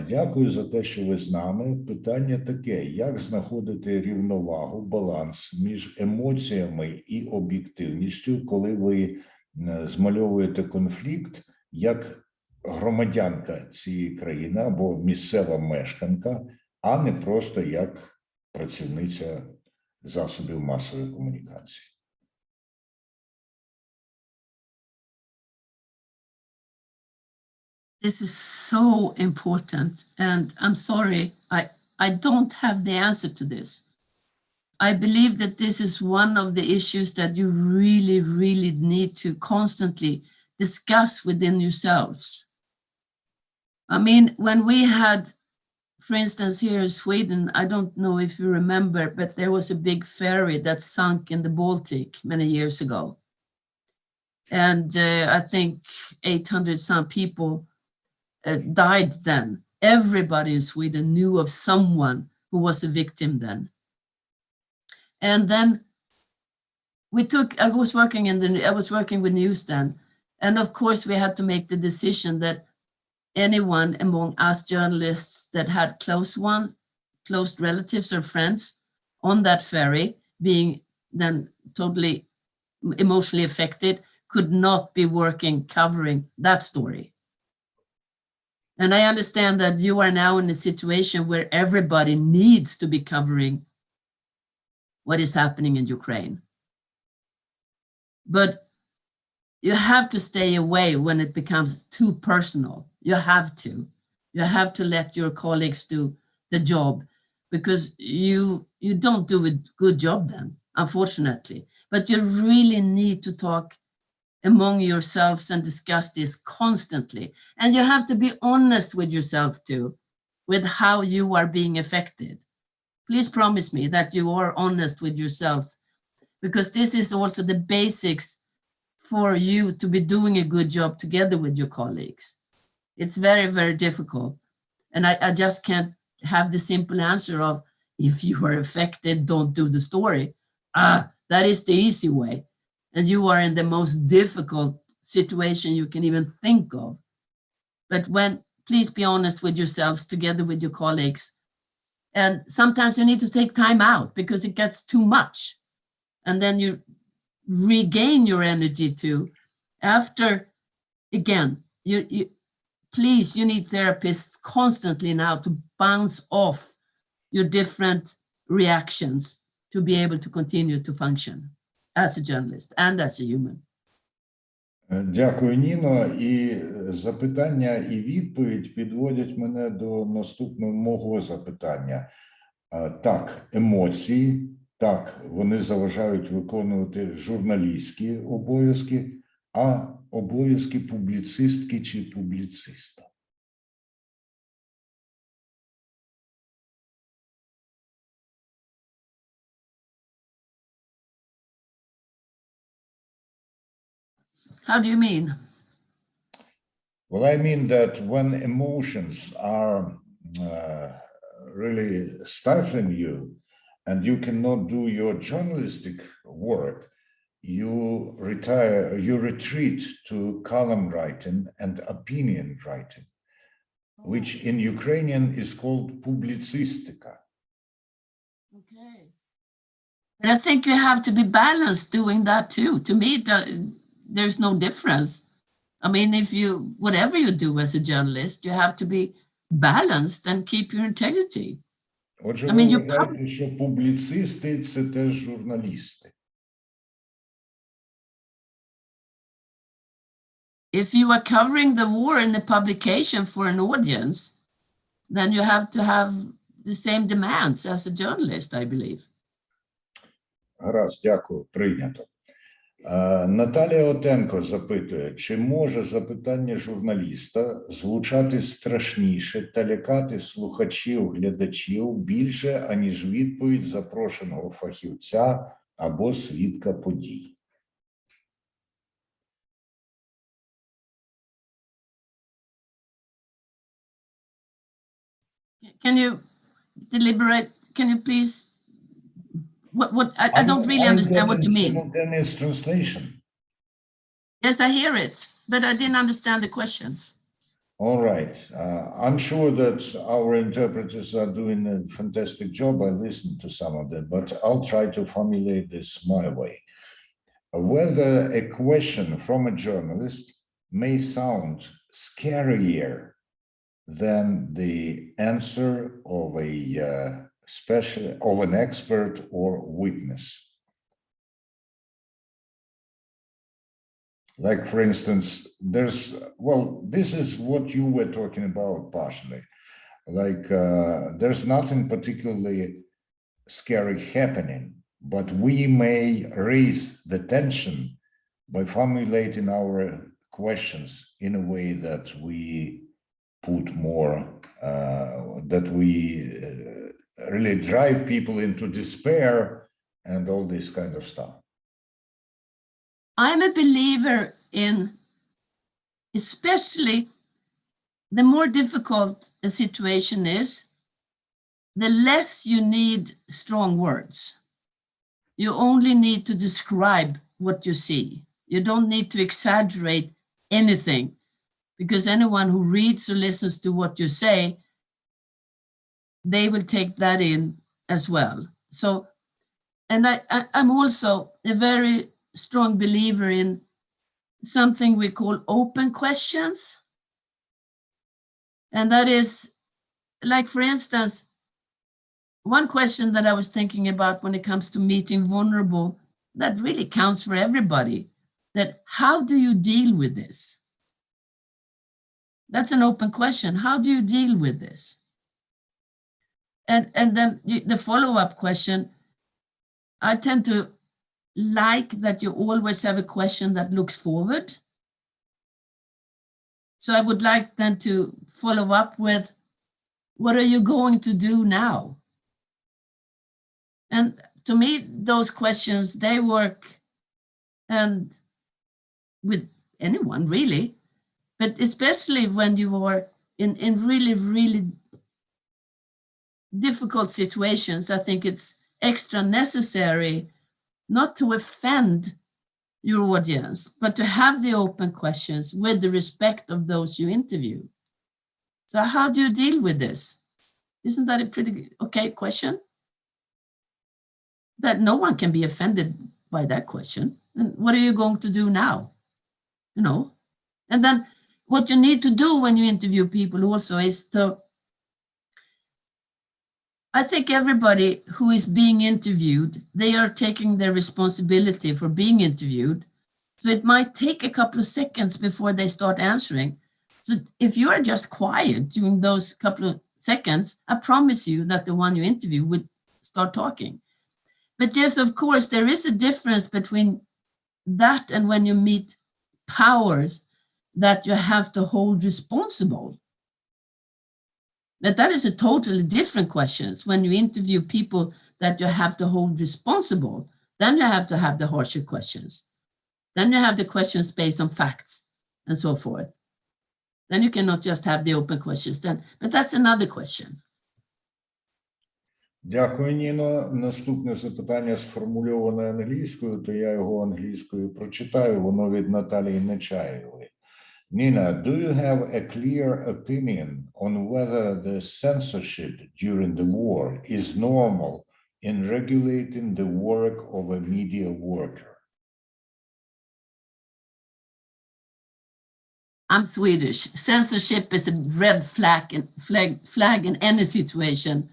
дякую за те, що ви з нами. Питання таке: як знаходити рівновагу, баланс між емоціями і об'єктивністю, коли ви змальовуєте конфлікт як громадянка цієї країни або місцева мешканка, а не просто як працівниця засобів масової комунікації? This is so important, and I'm sorry, I don't have the answer to this. I believe that this is one of the issues that you really, really need to constantly discuss within yourselves. I mean, when we had, for instance, here in Sweden, I don't know if you remember, but there was a big ferry that sunk in the Baltic many years ago. And I think 800 some people died then. Everybody in Sweden knew of someone who was a victim then. And then I was working with news then. And of course we had to make the decision that anyone among us journalists that had close relatives or friends on that ferry being then totally emotionally affected could not be working covering that story. And I understand that you are now in a situation where everybody needs to be covering what is happening in Ukraine. But you have to stay away when it becomes too personal. You have to. You have to let your colleagues do the job, because you don't do a good job then, unfortunately. But you really need to talk among yourselves and discuss this constantly. And you have to be honest with yourself too, with how you are being affected. Please promise me that you are honest with yourself, because this is also the basics for you to be doing a good job together with your colleagues. It's very, very difficult. And I just can't have the simple answer of, if you are affected, don't do the story. That is the easy way. And you are in the most difficult situation you can even think of. But please be honest with yourselves together with your colleagues. And sometimes you need to take time out because it gets too much. And then you regain your energy too. After, again, you need therapists constantly now to bounce off your different reactions to be able to continue to function as a journalist and as a human. Дякую, Ніно. І запитання і відповідь підводять мене до наступного мого запитання. Так, емоції, так, вони заважають виконувати журналістські обов'язки, а обов'язки публіцистки чи публіциста. How do you mean? Well, I mean that when emotions are really stifling you and you cannot do your journalistic work, you retreat to column writing and opinion writing, which in Ukrainian is called publicistika. Okay. And I think you have to be balanced doing that too. To me, there's no difference. I mean, whatever you do as a journalist, you have to be balanced and keep your integrity. Отже, I mean, ви вважаєте, що публіцисти – це теж журналісти. If you are covering the war in a publication for an audience, then you have to have the same demands as a journalist, I believe. Гаразд, дякую, прийнято. Наталія Отенко запитує, чи може запитання журналіста звучати страшніше та лякати слухачів, глядачів більше, аніж відповідь запрошеного фахівця або свідка подій? Can you deliberate? Can you please? I don't really understand what you mean. Simultaneous translation. Yes, I hear it, but I didn't understand the question. All right. I'm sure that our interpreters are doing a fantastic job. I listened to some of them, but I'll try to formulate this my way. Whether a question from a journalist may sound scarier than the answer of an expert or witness. Like, for instance, this is what you were talking about partially. Like, there's nothing particularly scary happening, but we may raise the tension by formulating our questions in a way that we put more, that we really drive people into despair and all this kind of stuff. I'm a believer in, especially the more difficult a situation is, the less you need strong words. You only need to describe what you see. You don't need to exaggerate anything, because anyone who reads or listens to what you say, they will take that in as well. So, and I'm also a very strong believer in something we call open questions. And that is, like, for instance, one question that I was thinking about when it comes to meeting vulnerable, that really counts for everybody, that how do you deal with this? That's an open question. How do you deal with this? And then the follow-up question, I tend to like that you always have a question that looks forward. So I would like then to follow up with, what are you going to do now? And to me, those questions, they work, and with anyone really, but especially when you are in really, really difficult situations, I think it's extra necessary not to offend your audience, but to have the open questions with the respect of those you interview. So how do you deal with this? Isn't that a pretty okay question? That no one can be offended by that question. And what are you going to do now? You know, and then what you need to do when you interview people also is to, I think everybody who is being interviewed, they are taking their responsibility for being interviewed. So it might take a couple of seconds before they start answering. So if you are just quiet during those couple of seconds, I promise you that the one you interview would start talking. But yes, of course, there is a difference between that and when you meet powers that you have to hold responsible. But that is a totally different question. When you interview people that you have to hold responsible, then you have to have the harsher questions. Then you have the questions based on facts and so forth. Then you cannot just have the open questions then, but that's another question. Дякую, Ніно. Наступне запитання сформульоване англійською, то я його англійською прочитаю. Воно від Наталії Нечаєвої. Nina, do you have a clear opinion on whether the censorship during the war is normal in regulating the work of a media worker? I'm Swedish. Censorship is a red flag in any situation,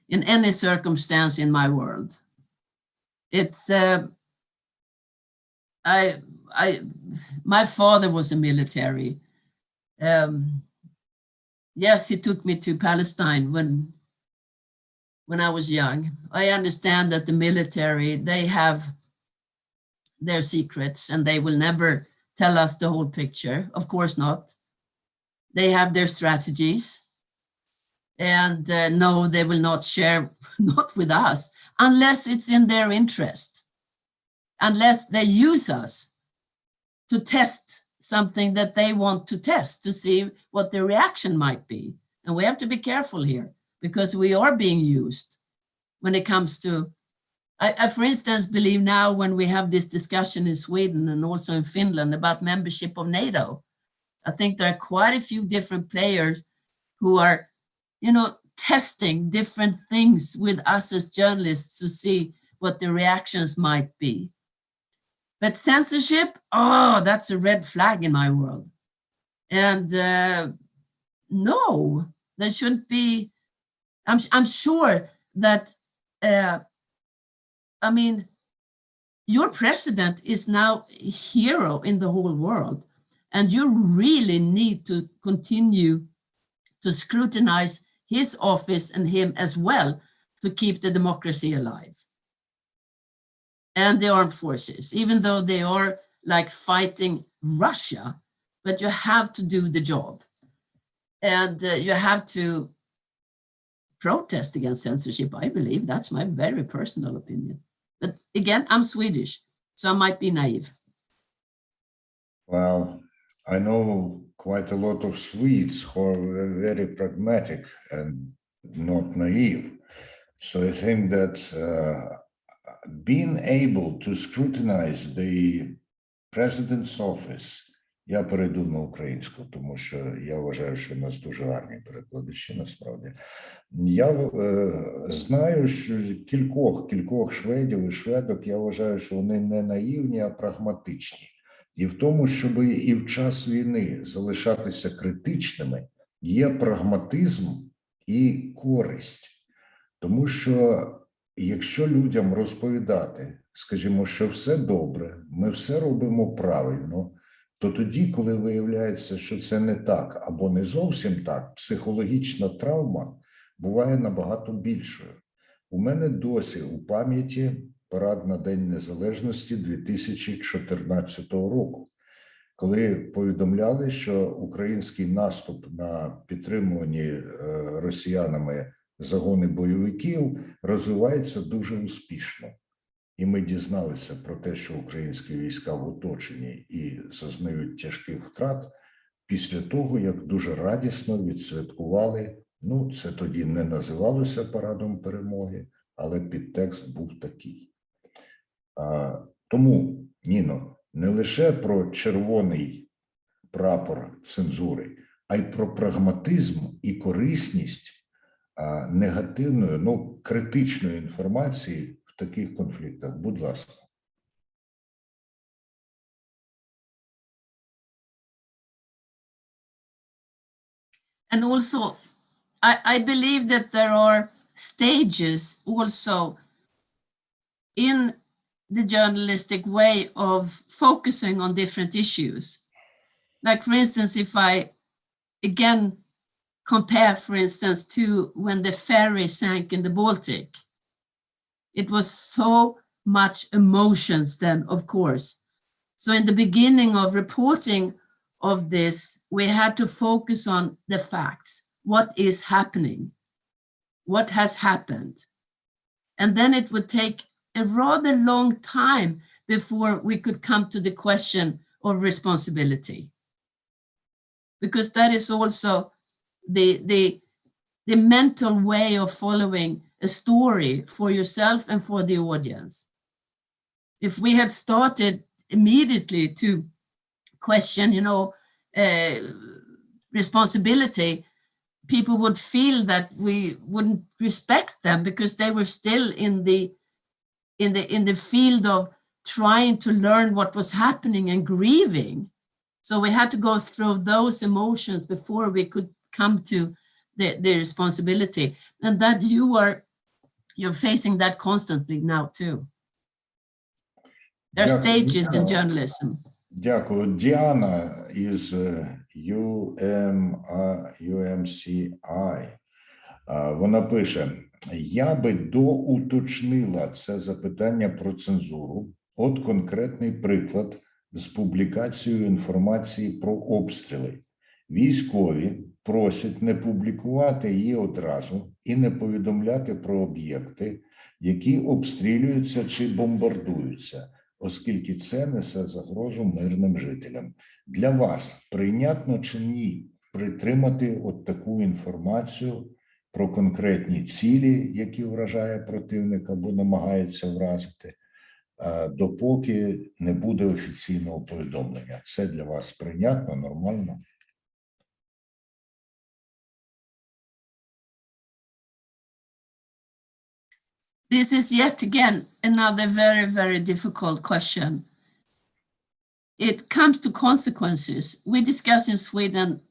in any circumstance in my world. It's my father was a military. Yes, he took me to Palestine when I was young. I understand that the military, they have their secrets and they will never tell us the whole picture. Of course not. They have their strategies. And no, they will not share, not with us, unless it's in their interest. Unless they use us to test something that they want to test, to see what the reaction might be. And we have to be careful here, because we are being used when it comes to, I for instance, believe now when we have this discussion in Sweden and also in Finland about membership of NATO, I think there are quite a few different players who are, testing different things with us as journalists to see what the reactions might be. But censorship, that's a red flag in my world. And no, there shouldn't be. I'm sure that, your president is now a hero in the whole world. And you really need to continue to scrutinize his office and him as well to keep the democracy alive. And the armed forces, even though they are like fighting Russia, but you have to do the job. And you have to protest against censorship, I believe. That's my very personal opinion. But again, I'm Swedish, so I might be naive. Well, I know quite a lot of Swedes who are very pragmatic and not naive. So I think that being able to scrutinize the president's office, я перейду на українську, тому що я вважаю, що у нас дуже гарні перекладачі, насправді. Я знаю, що кількох шведів і шведок, я вважаю, що вони не наївні, а прагматичні. І в тому, щоб і в час війни залишатися критичними, є прагматизм і користь. Тому що якщо людям розповідати, скажімо, що все добре, ми все робимо правильно, то тоді, коли виявляється, що це не так або не зовсім так, психологічна травма буває набагато більшою. У мене досі у пам'яті парад на День Незалежності 2014 року, коли повідомляли, що український наступ на підтримувані росіянами загони бойовиків розвивається дуже успішно. І ми дізналися про те, що українські війська в оточенні і зазнають тяжких втрат після того, як дуже радісно відсвяткували, це тоді не називалося парадом перемоги, але підтекст був такий. Тому, Ніно, не лише про червоний прапор цензури, а й про прагматизм і корисність негативної, критичної інформації в таких конфліктах. Будь ласка. And also, I believe that there are stages also in the journalistic way of focusing on different issues. Like, for instance, if I again compare, for instance, to when the ferry sank in the Baltic, it was so much emotions then, of course. So in the beginning of reporting of this, we had to focus on the facts. What is happening? What has happened? And then it would take a rather long time before we could come to the question of responsibility. Because that is also the mental way of following a story for yourself and for the audience. If we had started immediately to question, responsibility, people would feel that we wouldn't respect them because they were still in the field of trying to learn what was happening and grieving. So we had to go through those emotions before we could come to the responsibility. And that you're facing that constantly now too. There are stages in journalism. Дякую. Діана із UMCI. Вона пише, я би доуточнила це запитання про цензуру. От конкретний приклад з публікацією інформації про обстріли. Військові просять не публікувати її одразу і не повідомляти про об'єкти, які обстрілюються чи бомбардуються, оскільки це несе загрозу мирним жителям. Для вас прийнятно чи ні притримати от таку інформацію про конкретні цілі, які вражає противник або намагається вразити, допоки не буде офіційного повідомлення? Це для вас прийнятно, нормально? This is yet again another very, very difficult question. It comes to consequences. We discuss in Sweden,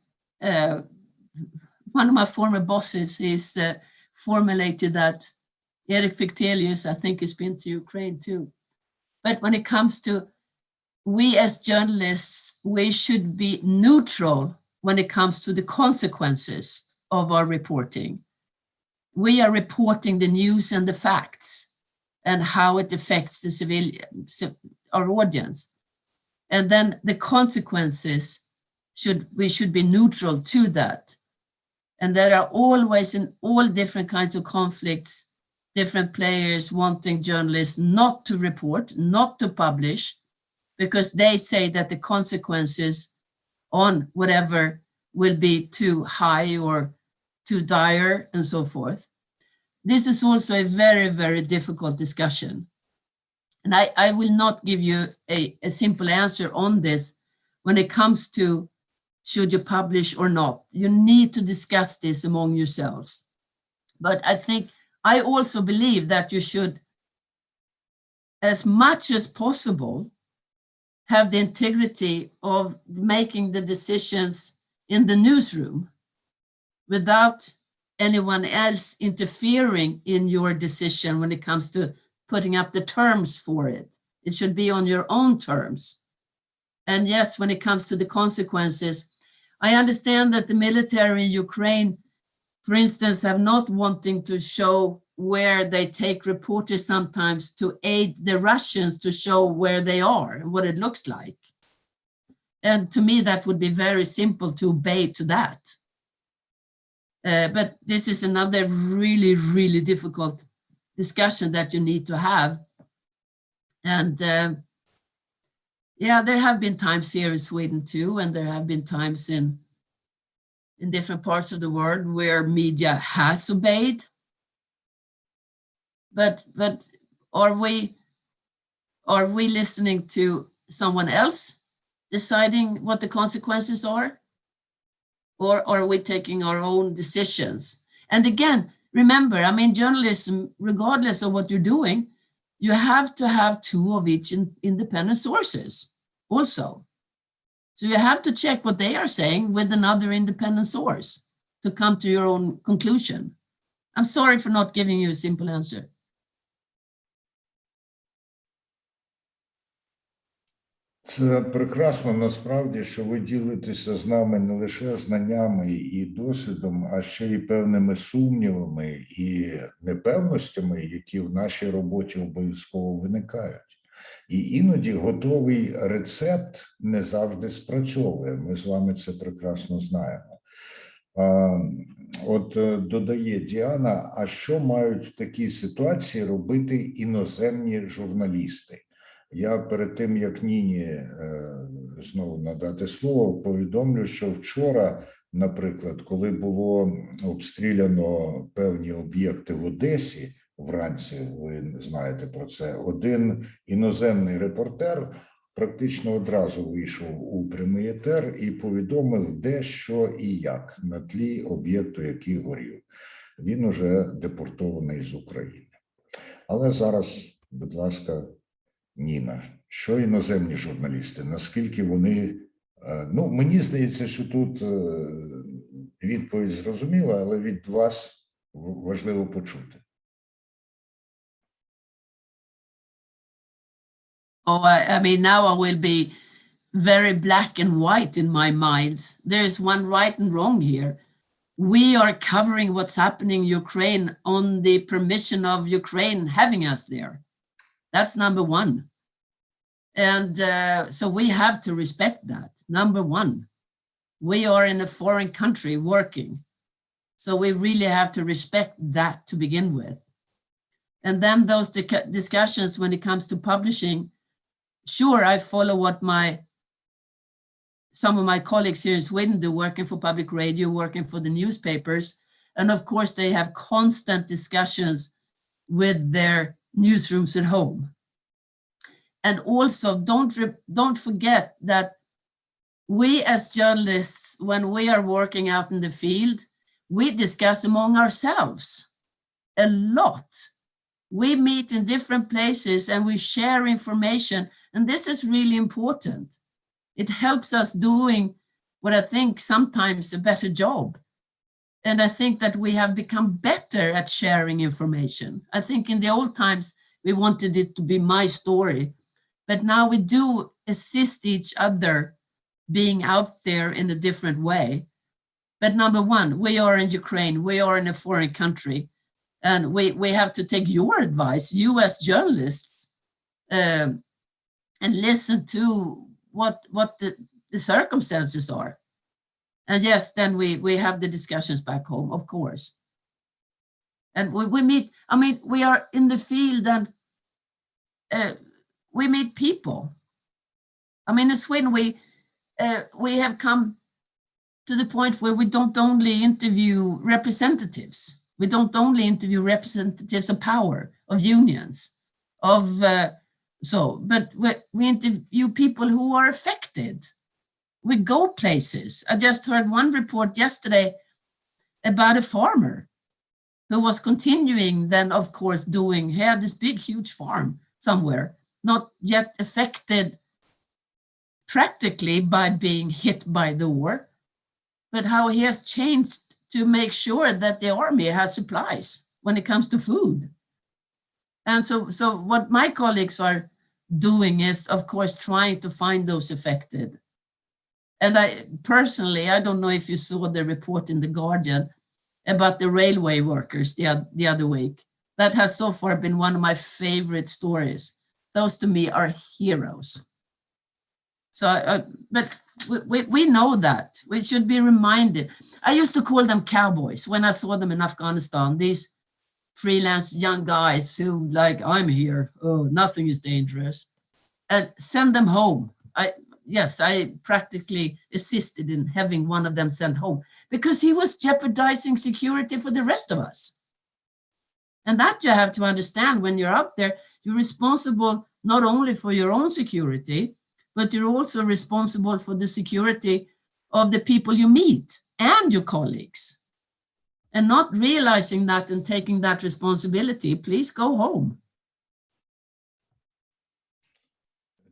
one of my former bosses is formulated that, Erik Fichtelius, I think, has been to Ukraine too. But when it comes to, we as journalists, we should be neutral when it comes to the consequences of our reporting. We are reporting the news and the facts and how it affects the civilians, our audience. And then the consequences, we should be neutral to that. And there are always, in all different kinds of conflicts, different players wanting journalists not to report, not to publish, because they say that the consequences on whatever will be too high or too dire and so forth. This is also a very, very difficult discussion. And I will not give you a simple answer on this when it comes to should you publish or not. You need to discuss this among yourselves. But I also believe that you should, as much as possible, have the integrity of making the decisions in the newsroom without anyone else interfering in your decision when it comes to putting up the terms for it. It should be on your own terms. And yes, when it comes to the consequences, I understand that the military in Ukraine, for instance, have not wanting to show where they take reporters sometimes to aid the Russians to show where they are and what it looks like. And to me, that would be very simple to obey to that. But this is another really, really difficult discussion that you need to have. And yeah, there have been times here in Sweden too, and there have been times in different parts of the world where media has obeyed. But are we listening to someone else deciding what the consequences are? Or are we taking our own decisions? And again, remember, journalism, regardless of what you're doing, you have to have two of each independent sources also. So you have to check what they are saying with another independent source to come to your own conclusion. I'm sorry for not giving you a simple answer. Це прекрасно, насправді, що ви ділитеся з нами не лише знаннями і досвідом, а ще й певними сумнівами і непевностями, які в нашій роботі обов'язково виникають. І іноді готовий рецепт не завжди спрацьовує. Ми з вами це прекрасно знаємо. От додає Діана, а що мають в такій ситуації робити іноземні журналісти? Я перед тим, як Ніні знову надати слово, повідомлю, що вчора, наприклад, коли було обстріляно певні об'єкти в Одесі, вранці, ви знаєте про це, один іноземний репортер практично одразу вийшов у прямий етер і повідомив, де, що і як на тлі об'єкту, який горів. Він уже депортований з України. Але зараз, будь ласка, Ніна, що іноземні журналісти, наскільки вони, ну, мені здається, що тут відповідь зрозуміла, але від вас важливо почути. Oh, I mean, now I will be very black and white in my mind. There's one right and wrong here. We are covering what's happening in Ukraine on the permission of Ukraine having us there. That's number one. And so we have to respect that. Number one, we are in a foreign country working. So we really have to respect that to begin with. And then those discussions when it comes to publishing, sure, I follow what some of my colleagues here in Sweden do, working for public radio, working for the newspapers. And of course, they have constant discussions with their newsrooms at home. And also, don't forget that we as journalists, when we are working out in the field, we discuss among ourselves a lot. We meet in different places and we share information. And this is really important. It helps us doing what I think sometimes a better job. And I think that we have become better at sharing information. I think in the old times, we wanted it to be my story, but now we do assist each other being out there in a different way. But number one, we are in Ukraine, we are in a foreign country, and we have to take your advice, you as journalists, and listen to what the circumstances are. And yes, then we have the discussions back home, of course. And we meet, I mean, we are in the field and we meet people. I mean, in Sweden, we have come to the point where we don't only interview representatives. We don't only interview representatives of power, of unions, but we interview people who are affected. We go places. I just heard one report yesterday about a farmer who was continuing then, of course, he had this big, huge farm somewhere, not yet affected practically by being hit by the war, but how he has changed to make sure that the army has supplies when it comes to food. And so what my colleagues are doing is, of course, trying to find those affected. And I personally, I don't know if you saw the report in The Guardian about the railway workers the other week. That has so far been one of my favorite stories. Those to me are heroes. So, but we know that. We should be reminded. I used to call them cowboys when I saw them in Afghanistan, these freelance young guys who like, I'm here, oh, nothing is dangerous. And send them home. I practically assisted in having one of them sent home because he was jeopardizing security for the rest of us. And that you have to understand when you're out there, you're responsible not only for your own security, but you're also responsible for the security of the people you meet and your colleagues. And not realizing that and taking that responsibility, please go home.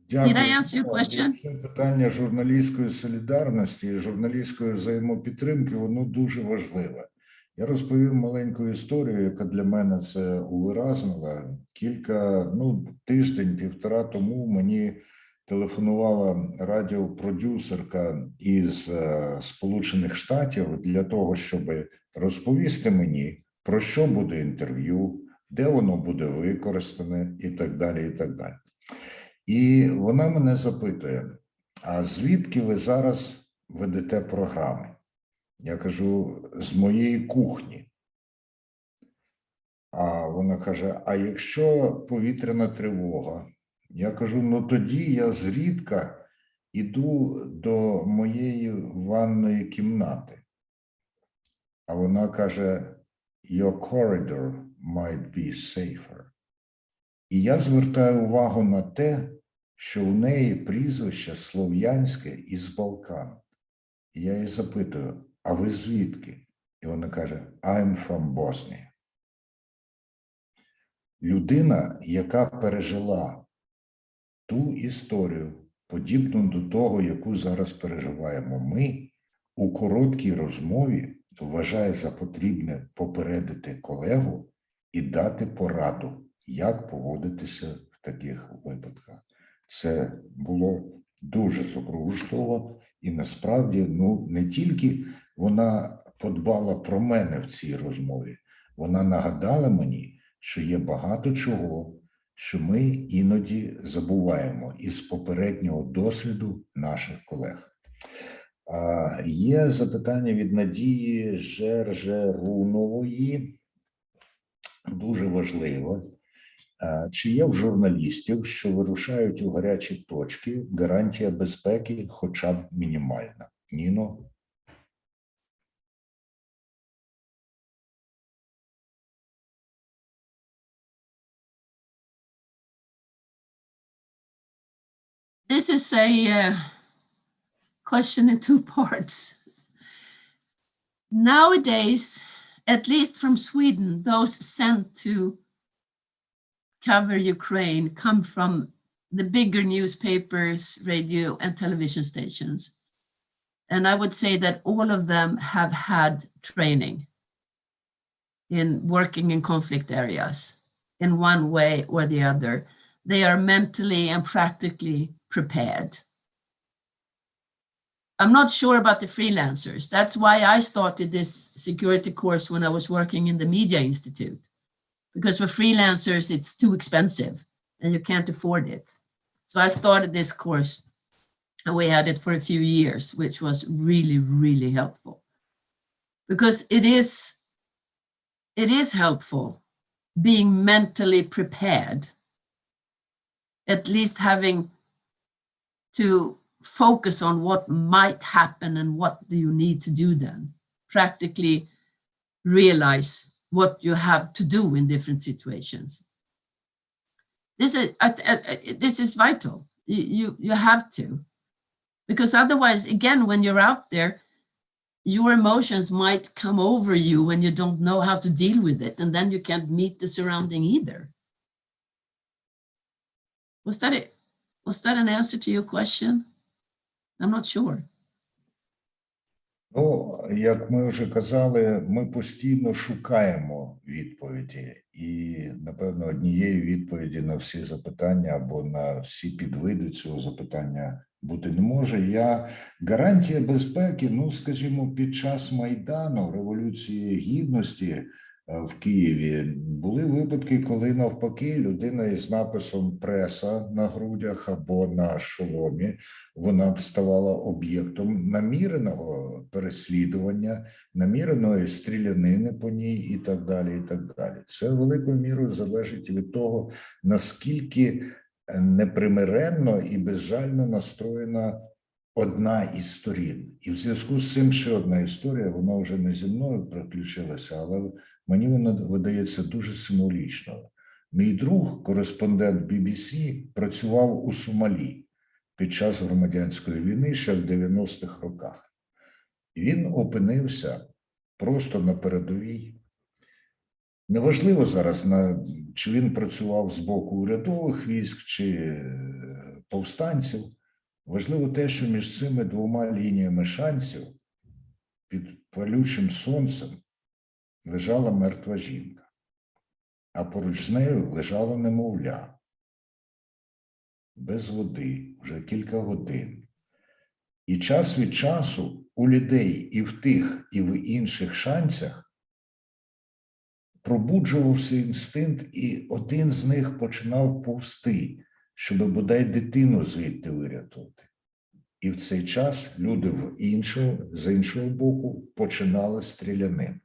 Дякую. Did I answer your question? Це питання журналістської солідарності і журналістської взаємопідтримки, воно дуже важливе. Я розповів маленьку історію, яка для мене це увиразнила. Тиждень-півтора тому мені телефонувала радіопродюсерка із Сполучених Штатів для того, щоб розповісти мені, про що буде інтерв'ю, де воно буде використане і так далі, і так далі. І вона мене запитує, а звідки ви зараз ведете програми? Я кажу, з моєї кухні. А вона каже, а якщо повітряна тривога, Я кажу, ну тоді я зрідка іду до моєї ванної кімнати. А вона каже, your corridor might be safer. І я звертаю увагу на те, що у неї прізвище слов'янське із Балкан. І я її запитую, а ви звідки? І вона каже, I'm from Bosnia. Людина, яка пережила ту історію, подібну до того, яку зараз переживаємо ми, у короткій розмові вважає за потрібне попередити колегу і дати пораду, як поводитися в таких випадках. Це було дуже зворушливо, і насправді, не тільки вона подбала про мене в цій розмові, вона нагадала мені, що є багато чого, що ми іноді забуваємо із попереднього досвіду наших колег. Є запитання від Надії Жержерунової, дуже важливо. Чи є в журналістів, що вирушають у гарячі точки, гарантія безпеки хоча б мінімальна? Ніно? This is a question in two parts. Nowadays, at least from Sweden, those sent to cover Ukraine come from the bigger newspapers, radio, and television stations. And I would say that all of them have had training in working in conflict areas in one way or the other. They are mentally and practically prepared. I'm not sure about the freelancers. That's why I started this security course when I was working in the Media Institute. Because for freelancers, it's too expensive and you can't afford it. So I started this course and we had it for a few years, which was really, really helpful. Because it is helpful being mentally prepared, at least having to focus on what might happen and what do you need to do then. Practically realize what you have to do in different situations. This is vital. You have to. Because otherwise, again, when you're out there, your emotions might come over you when you don't know how to deal with it, and then you can't meet the surrounding either. Was that an answer to your question? I'm not sure. Як ми вже казали, ми постійно шукаємо відповіді. І, напевно, однієї відповіді на всі запитання або на всі підвиди цього запитання бути не може. Гарантія безпеки, скажімо, під час Майдану, Революції Гідності в Києві, були випадки, коли навпаки людина із написом «преса» на грудях або на шоломі, вона б ставала об'єктом наміреного переслідування, наміреної стрілянини по ній і так далі, і так далі. Це великою мірою залежить від того, наскільки непримиренно і безжально настроєна одна із сторін. І в зв'язку з цим ще одна історія, вона вже не зі мною приключилася, але мені вона видається дуже символічною. Мій друг, кореспондент BBC, працював у Сомалі під час громадянської війни ще в 90-х роках. І він опинився просто на передовій. Неважливо зараз, чи він працював з боку урядових військ, чи повстанців. Важливо те, що між цими двома лініями шансів під палючим сонцем лежала мертва жінка, а поруч з нею лежало немовля. Без води, вже кілька годин. І час від часу у людей і в тих, і в інших шансах пробуджувався інстинкт, і один з них починав повзти, щоб бодай дитину звідти вирятувати. І в цей час люди з іншого боку починали стрілянину.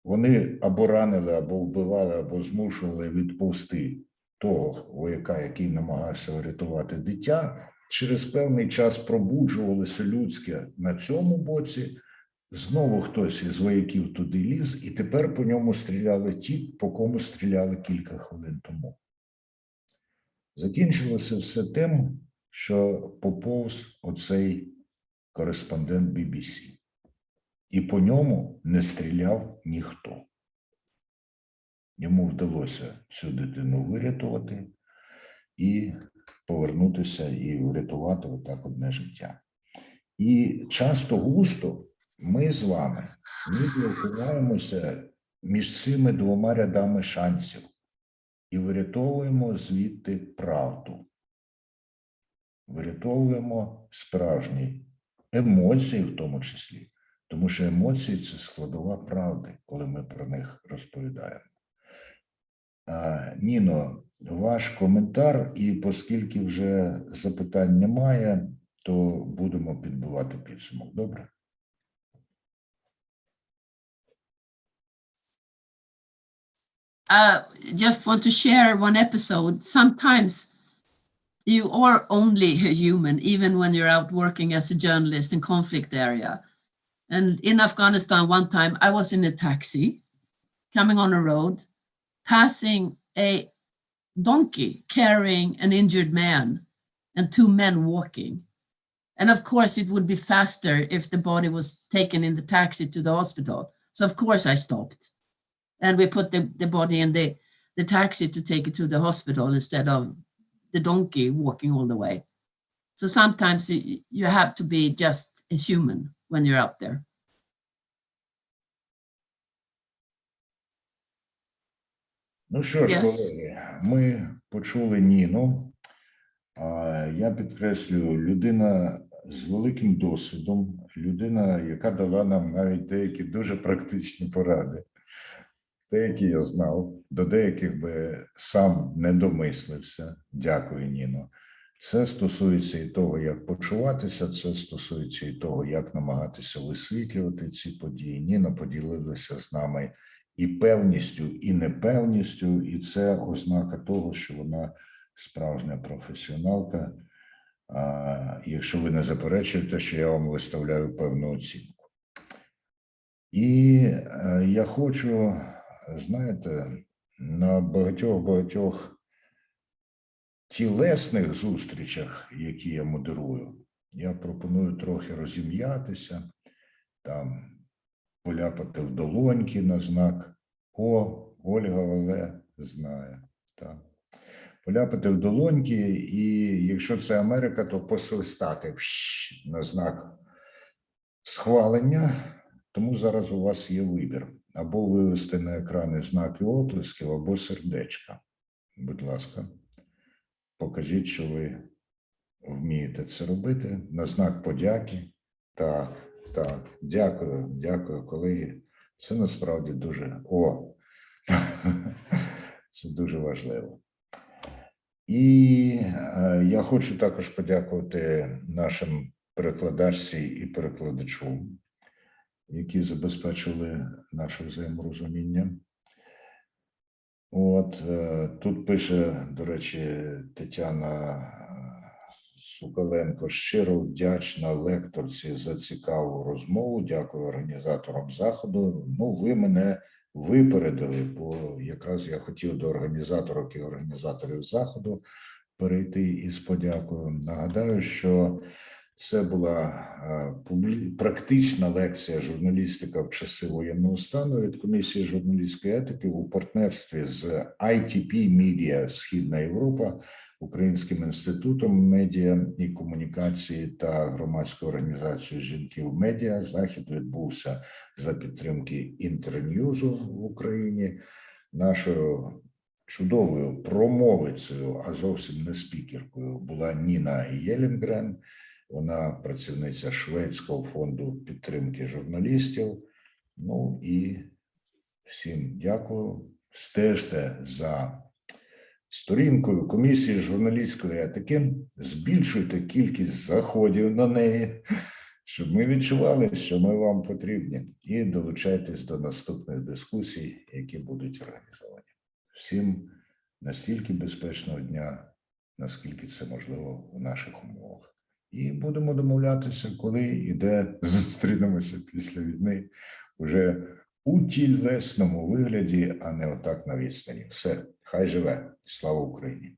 Вони або ранили, або вбивали, або змушували відповзти того вояка, який намагався врятувати дитя, через певний час пробуджувалося людське на цьому боці, знову хтось із вояків туди ліз, і тепер по ньому стріляли ті, по кому стріляли кілька хвилин тому. Закінчилося все тим, що поповз оцей кореспондент BBC. І по ньому не стріляв ніхто. Йому вдалося цю дитину вирятувати і повернутися і врятувати отак одне життя. І часто-густо ми з вами опиняємося між цими двома рядами шансів і вирятовуємо звідти правду. Вирятовуємо справжні емоції в тому числі, тому що емоції – це складова правди, коли ми про них розповідаємо. Ніно, ваш коментар, і оскільки вже запитань немає, то будемо підбивати підсумок. Добре? Just want to share one episode. Sometimes you are only a human, even when you're out working as a journalist in conflict area. And in Afghanistan, one time I was in a taxi coming on a road, passing a donkey carrying an injured man and two men walking. And of course, it would be faster if the body was taken in the taxi to the hospital. So of course I stopped. And we put the body in the taxi to take it to the hospital instead of the donkey walking all the way. So sometimes you have to be just a human when you're out there. Ну що ж, Yes. колеги, ми почули Ніну. Я підкреслюю, людина з великим досвідом, людина, яка дала нам навіть деякі дуже практичні поради. Деякі я знав, до деяких би сам не домислився. Дякую, Ніно. Це стосується і того, як почуватися, це стосується і того, як намагатися висвітлювати ці події. Ніна поділилася з нами і певністю, і непевністю, і це ознака того, що вона справжня професіоналка. Якщо ви не заперечуєте, що я вам виставляю певну оцінку. І я хочу, знаєте, на багатьох тілесних зустрічах, які я модерую, я пропоную трохи розім'ятися, там поляпати в долоньки на знак «О, Ольга Вале знає». Так. Поляпати в долоньки, і якщо це Америка, то посвистати на знак схвалення. Тому зараз у вас є вибір. Або вивести на екрани знаки оплесків, або сердечка. Будь ласка, покажіть, що ви вмієте це робити. На знак подяки. Так, дякую, колеги. Це насправді дуже... Це дуже важливо. І я хочу також подякувати нашим перекладачці і перекладачу, які забезпечили наше взаєморозуміння. Тут пише, до речі, Тетяна Сукаленко: щиро вдячна лекторці за цікаву розмову, дякую організаторам заходу. Ну, ви мене випередили, бо якраз я хотів до організаторок і організаторів заходу перейти із подякою. Нагадаю, що це була практична лекція «Журналістика в часи воєнного стану» від Комісії журналістської етики у партнерстві з ITP Media Східна Європа, Українським інститутом медіа і комунікації та громадською організацією «Жінки в медіа». Захід відбувся за підтримки Інтерньюзу в Україні. Нашою чудовою промовицею, а зовсім не спікеркою, була Ніна Йельмгрен. Вона працівниця Шведського фонду підтримки журналістів. Ну і всім дякую. Стежте за сторінкою Комісії журналістської етики, збільшуйте кількість заходів на неї, щоб ми відчували, що ми вам потрібні, і долучайтесь до наступних дискусій, які будуть організовані. Всім настільки безпечного дня, наскільки це можливо в наших умовах. І будемо домовлятися, коли і де зустрінемося після війни вже у тілесному вигляді, а не отак на відстані. Все, хай живе. Слава Україні!